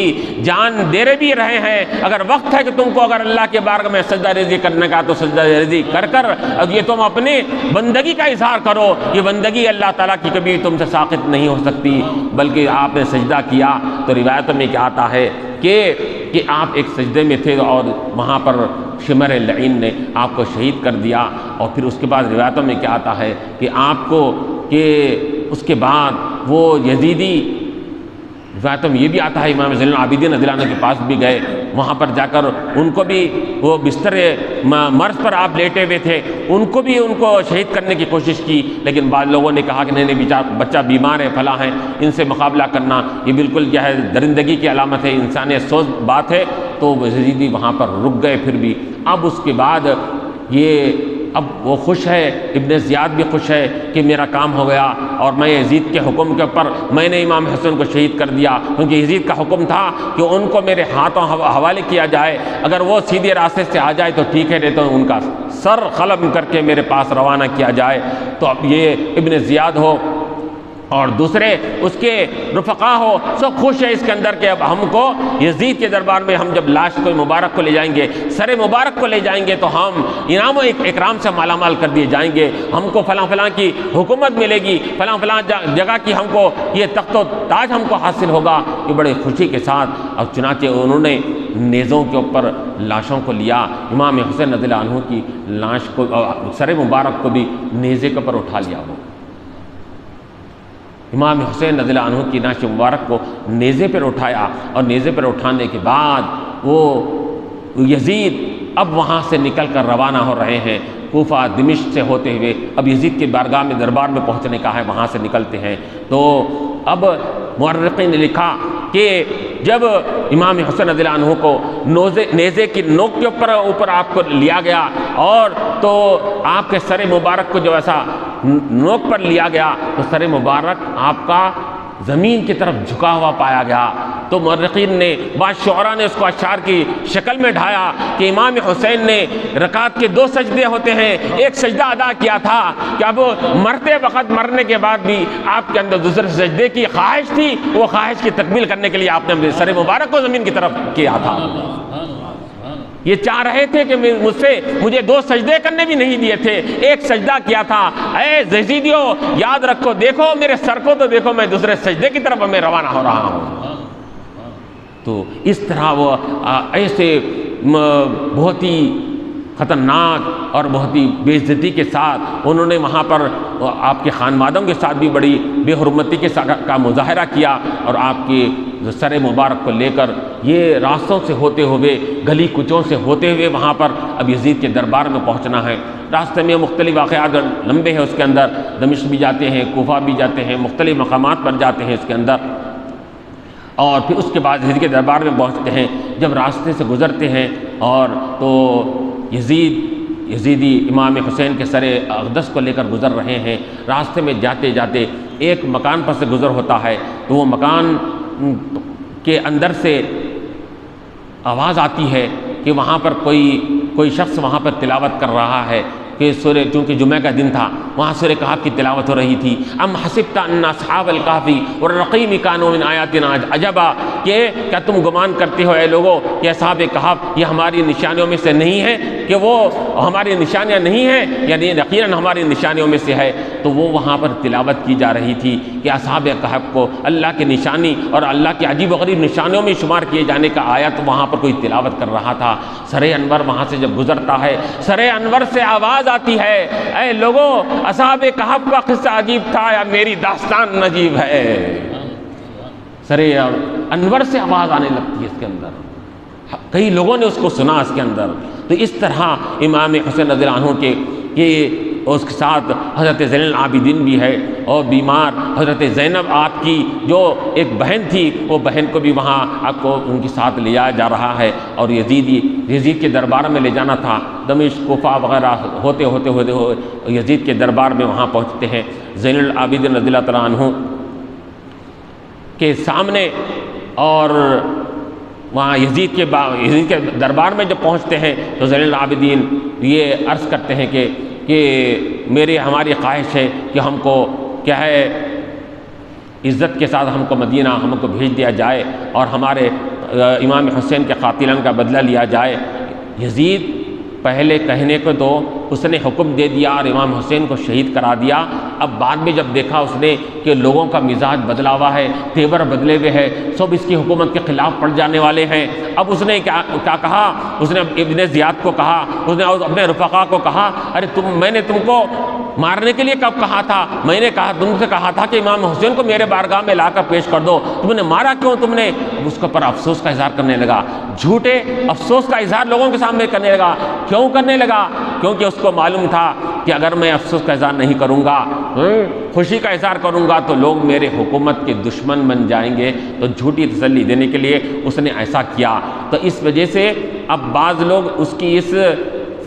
جان دے بھی رہے ہیں، اگر وقت ہے کہ تم کو اگر اللہ کے بارگاہ میں سجدہ ریزی کرنے کا تو سجدہ ریزی کر اب یہ تم اپنے بندگی کا اظہار کرو، یہ بندگی اللہ تعالیٰ کی کبھی تم سے ساقط نہیں ہو سکتی، بلکہ آپ نے سجدہ کیا۔ تو روایتوں میں کیا آتا ہے کہ آپ ایک سجدے میں تھے اور وہاں پر شمر لعین نے آپ کو شہید کر دیا، اور پھر اس کے بعد روایتوں میں کیا آتا ہے کہ آپ کو کہ اس کے بعد وہ یزیدی، روایتوں میں یہ بھی آتا ہے امام زین العابدین رضی اللہ عنہ کے پاس بھی گئے، وہاں پر جا کر ان کو بھی وہ بستر مرض پر آپ لیٹے ہوئے تھے، ان کو شہید کرنے کی کوشش کی، لیکن بعض لوگوں نے کہا کہ نہیں بچہ بیمار ہے، فلاں ہے، ان سے مقابلہ کرنا یہ بالکل کیا ہے درندگی کی علامت ہے، انسانی افسوس بات ہے۔ تو یزیدی وہاں پر رک گئے۔ پھر بھی اب اس کے بعد اب وہ خوش ہے، ابن زیاد بھی خوش ہے کہ میرا کام ہو گیا، اور میں یزید کے حکم کے اوپر میں نے امام حسین کو شہید کر دیا، کیونکہ یزید کا حکم تھا کہ ان کو میرے ہاتھوں حوالے کیا جائے، اگر وہ سیدھے راستے سے آ جائے تو ٹھیک ہے، نہیں تو ان کا سر قلم کر کے میرے پاس روانہ کیا جائے۔ تو اب یہ ابن زیاد ہو اور دوسرے اس کے رفقا ہو، سب خوش ہے اس کے اندر کہ اب ہم کو یزید کے دربار میں ہم جب لاش کو مبارک کو لے جائیں گے، سر مبارک کو لے جائیں گے تو ہم انعام و اکرام سے مالا مال کر دیے جائیں گے، ہم کو فلاں فلاں کی حکومت ملے گی، فلاں فلاں جگہ کی ہم کو یہ تخت و تاج ہم کو حاصل ہوگا۔ یہ بڑے خوشی کے ساتھ اب چنانچہ انہوں نے نیزوں کے اوپر لاشوں کو لیا، امام حسین رضی اللہ عنہ کی لاش کو، سر مبارک کو بھی نیزے کے اوپر اٹھا لیا وہ، امام حسین رضی اللہ عنہ کی نعش مبارک کو نیزے پر اٹھایا، اور نیزے پر اٹھانے کے بعد وہ یزید اب وہاں سے نکل کر روانہ ہو رہے ہیں کوفہ دمشق سے ہوتے ہوئے، اب یزید کے بارگاہ میں دربار میں پہنچنے کا ہے، وہاں سے نکلتے ہیں۔ تو اب مورخین نے لکھا کہ جب امام حسین رضی اللہ عنہ کو نیزے کی نوک کے اوپر آپ کو لیا گیا، اور تو آپ کے سر مبارک کو جو ایسا نوک پر لیا گیا تو سر مبارک آپ کا زمین کی طرف جھکا ہوا پایا گیا۔ تو مورخین نے، بعض شعراء نے اس کو اشعار کی شکل میں ڈھایا کہ امام حسین نے رکعت کے 2 سجدے ہوتے ہیں، ایک سجدہ ادا کیا تھا کہ اب مرتے وقت، مرنے کے بعد بھی آپ کے اندر دوسرے سجدے کی خواہش تھی، وہ خواہش کی تکمیل کرنے کے لیے آپ نے سر مبارک کو زمین کی طرف کیا تھا۔ یہ چاہ رہے تھے کہ مجھے 2 سجدے کرنے بھی نہیں دیے تھے، ایک سجدہ کیا تھا۔ اے یزیدیو یاد رکھو، دیکھو میرے سر کو تو دیکھو، میں دوسرے سجدے کی طرف میں روانہ ہو رہا ہوں۔ تو اس طرح وہ ایسے بہت ہی خطرناک اور بہت ہی بے عزتی کے ساتھ انہوں نے وہاں پر آپ کے خانوادوں کے ساتھ بھی بڑی بے حرمتی کے کا مظاہرہ کیا، اور آپ کے سر مبارک کو لے کر یہ راستوں سے ہوتے ہوئے، گلی کوچوں سے ہوتے ہوئے وہاں پر اب یزید کے دربار میں پہنچنا ہے۔ راستے میں مختلف واقعات لمبے ہیں، اس کے اندر دمشق بھی جاتے ہیں، کوفہ بھی جاتے ہیں، مختلف مقامات پر جاتے ہیں اس کے اندر، اور پھر اس کے بعد یزید کے دربار میں پہنچتے ہیں۔ جب راستے سے گزرتے ہیں اور تو یزیدی امام حسین کے سر اقدس کو لے کر گزر رہے ہیں، راستے میں جاتے جاتے ایک مکان پر سے گزر ہوتا ہے، تو وہ مکان کے اندر سے آواز آتی ہے کہ وہاں پر کوئی شخص وہاں پر تلاوت کر رہا ہے، کہ سورہ، چونکہ جمعہ کا دن تھا، وہاں سورہ کہف کی تلاوت ہو رہی تھی۔ ام حسبت ان اصحاب الکہف والرقیم کانوا من آیاتنا عجبا، کہ کیا تم گمان کرتے ہو اے لوگو کہ اصحاب کہف یہ ہماری نشانیوں میں سے نہیں ہے، کہ وہ ہماری نشانیاں نہیں ہیں، یعنی یقیناً ہماری نشانیوں میں سے ہے۔ تو وہ وہاں پر تلاوت کی جا رہی تھی کہ اصحاب کہف کو اللہ کی نشانی اور اللہ کی عجیب و غریب نشانیوں میں شمار کیے جانے کا آیا، تو وہاں پر کوئی تلاوت کر رہا تھا۔ سر انور وہاں سے جب گزرتا ہے، سر انور سے آواز آتی ہے، اے لوگوں اصحاب کہف کا قصہ عجیب تھا یا میری داستان عجیب ہے؟ سر انور سے آواز آنے لگتی ہے اس کے اندر، کئی لوگوں نے اس کو سنا اس کے اندر۔ تو اس طرح امام حسین رضی اللہ عنہ کے یہ اس کے ساتھ حضرت زین العابدین بھی ہے، اور بیمار حضرت زینب آپ کی جو ایک بہن تھی، وہ بہن کو بھی وہاں آپ کو ان کے ساتھ لے جایا جا رہا ہے، اور یزید کے دربار میں لے جانا تھا۔ دمشق، کوفہ وغیرہ ہوتے یزید کے دربار میں وہاں پہنچتے ہیں۔ زین العابدین رضی اللہ تعالیٰ عنہ کے سامنے، اور وہاں یزید کے دربار میں جب پہنچتے ہیں تو زین العابدین یہ عرض کرتے ہیں کہ ہماری خواہش ہے کہ ہم کو کیا ہے عزت کے ساتھ ہم کو مدینہ ہم کو بھیج دیا جائے، اور ہمارے امام حسین کے قاتلان کا بدلہ لیا جائے۔ یزید پہلے کہنے کو تو اس نے حکم دے دیا اور امام حسین کو شہید کرا دیا، اب بعد میں جب دیکھا اس نے کہ لوگوں کا مزاج بدلا ہوا ہے، تیور بدلے ہوئے ہیں، سب اس کی حکومت کے خلاف پڑ جانے والے ہیں، اب اس نے کیا کہا؟ اس نے ابن زیاد کو کہا، اس نے اپنے رفقا کو کہا، ارے میں نے تم کو مارنے کے لیے کب کہا تھا؟ میں نے تم سے کہا تھا کہ امام حسین کو میرے بارگاہ میں لا کر پیش کر دو، تم نے مارا کیوں تم نے؟ اس کے پر افسوس کا اظہار کرنے لگا، جھوٹے افسوس کا اظہار لوگوں کے سامنے کرنے لگا۔ کیوں کرنے لگا؟ کیونکہ اس کو معلوم تھا کہ اگر میں افسوس کا اظہار نہیں کروں گا، خوشی کا اظہار کروں گا، تو لوگ میرے حکومت کے دشمن بن جائیں گے، تو جھوٹی تسلی دینے کے لیے اس نے ایسا کیا۔ تو اس وجہ سے اب بعض لوگ اس کی اس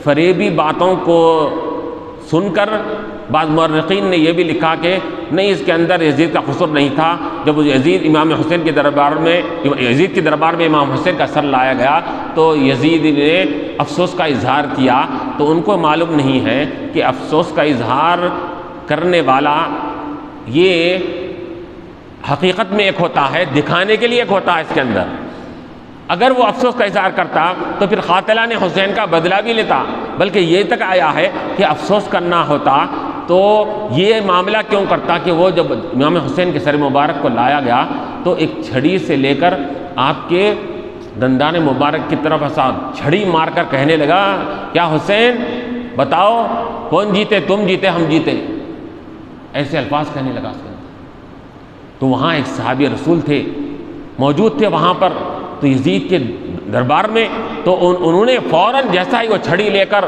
فریبی باتوں کو سن کر، بعض مورخین نے یہ بھی لکھا کہ نہیں، اس کے اندر یزید کا قصور نہیں تھا۔ جب یزید کے دربار میں امام حسین کا سر لایا گیا تو یزید نے افسوس کا اظہار کیا، تو ان کو معلوم نہیں ہے کہ افسوس کا اظہار کرنے والا یہ حقیقت میں ایک ہوتا ہے، دکھانے کے لیے ایک ہوتا ہے اس کے اندر۔ اگر وہ افسوس کا اظہار کرتا تو پھر قاتلان حسین کا بدلہ بھی لیتا، بلکہ یہ تک آیا ہے کہ افسوس کرنا ہوتا تو یہ معاملہ کیوں کرتا کہ وہ جب امام حسین کے سر مبارک کو لایا گیا تو ایک چھڑی سے لے کر آپ کے دندان مبارک کی طرف ایسا چھڑی مار کر کہنے لگا، کیا حسین بتاؤ کون جیتے؟ تم جیتے ہم جیتے؟ ایسے الفاظ کہنے لگا اس کے اندر۔ تو وہاں ایک صحابی رسول تھے موجود تھے وہاں پر، تو یزید کے دربار میں، تو انہوں نے فوراً جیسا ہی وہ چھڑی لے کر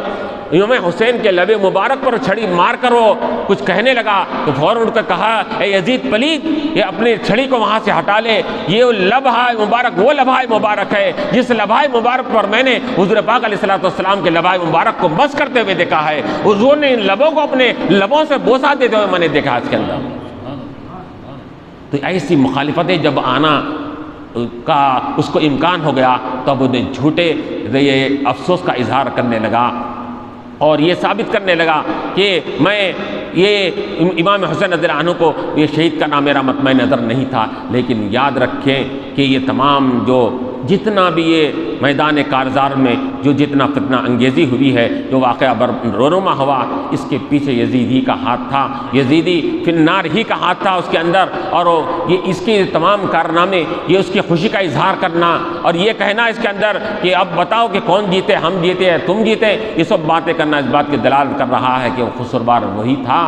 امام حسین کے لب مبارک پر چھڑی مار کر وہ کچھ کہنے لگا، تو فوراً اٹھ کر کہا اے یزید پلید، یہ اپنی چھڑی کو وہاں سے ہٹا لے، یہ لبھہ مبارک وہ لبھہ مبارک ہے جس لبھہ مبارک پر میں نے حضور پاک علیہ السلام کے لبھہ مبارک کو بس کرتے ہوئے دیکھا ہے، حضور نے ان لبوں کو اپنے لبوں سے بوسہ دیتے ہوئے میں نے دیکھا اس کے اندر۔ تو ایسی مخالفتیں جب آنا کا اس کو امکان ہو گیا، تب انہیں جھوٹے یہ افسوس کا اظہار کرنے لگا اور یہ ثابت کرنے لگا کہ میں یہ امام حسین رضی اللہ عنہ کو یہ شہید کرنا میرا مطمع نظر نہیں تھا۔ لیکن یاد رکھیں کہ یہ تمام جو جتنا بھی یہ میدان کارزار میں جو جتنا فتنہ انگیزی ہوئی ہے، جو واقعہ رونما ہوا، اس کے پیچھے یزید ہی کا ہاتھ تھا، یزیدی فی النار ہی کا ہاتھ تھا اس کے اندر، اور یہ اس کے تمام کارنامے، یہ اس کی خوشی کا اظہار کرنا اور یہ کہنا اس کے اندر کہ اب بتاؤ کہ کون جیتے، ہم جیتے ہیں تم جیتے، یہ سب باتیں کرنا اس بات کی دلالت کر رہا ہے کہ وہ قصوروار وہی تھا۔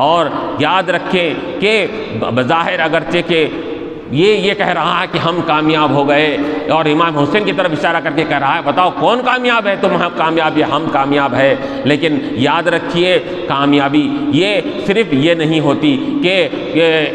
اور یاد رکھیں کہ بظاہر اگرچہ کہ یہ کہہ رہا ہے کہ ہم کامیاب ہو گئے، اور امام حسین کی طرف اشارہ کر کے کہہ رہا ہے بتاؤ کون کامیاب ہے، تم کامیاب یا ہم کامیاب ہے۔ لیکن یاد رکھیے کامیابی یہ صرف یہ نہیں ہوتی کہ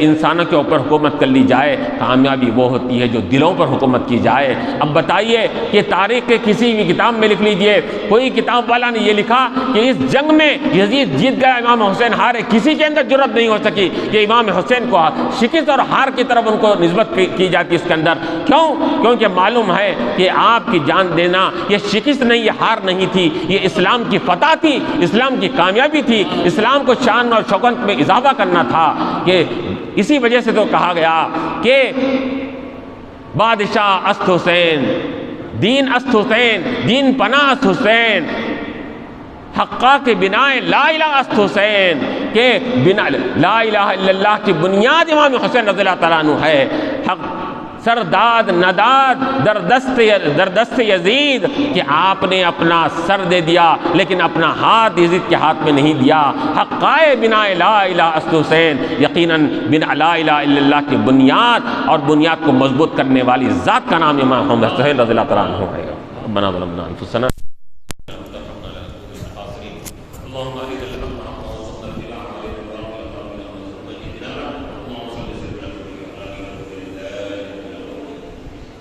انسانوں کے اوپر حکومت کر لی جائے، کامیابی وہ ہوتی ہے جو دلوں پر حکومت کی جائے۔ اب بتائیے کہ تاریخ کے کسی بھی کتاب میں لکھ لیجئے، کوئی کتاب والا نے یہ لکھا کہ اس جنگ میں یزید جیت گیا، امام حسین ہارے، کسی کے اندر جرأت نہیں ہو سکی کہ امام حسین کو شکست اور ہار کی طرف ان کو نسبت کی جاتی اس کے اندر۔ کیونکہ معلوم ہے کہ آپ کی جان دینا یہ شکست نہیں، یہ ہار نہیں تھی، یہ اسلام کی فتح تھی، اسلام کی کامیابی تھی، اسلام کو شان اور شوکت میں اضافہ کرنا تھا۔ کہ اسی وجہ سے تو کہا گیا کہ بادشاہ است حسین، دین است حسین، دین پناہ است حسین، حقا کے بنا لا الہ است حسین، کہ بنا لا الہ الا اللہ کی بنیاد امام حسین رضی اللہ تعالیٰ عنہ ہے۔ حق سرداد نداد در دست یزید، کہ آپ نے اپنا سر دے دیا لیکن اپنا ہاتھ یزید کے ہاتھ میں نہیں دیا۔ حقائے بنا لا الہ است حسین، یقیناً بنا لا الہ الا اللہ کی بنیاد اور بنیاد کو مضبوط کرنے والی ذات کا نام امام حسین رضی اللہ تعالیٰ عنہ ہے۔ ربنا ظلمنا انفسنا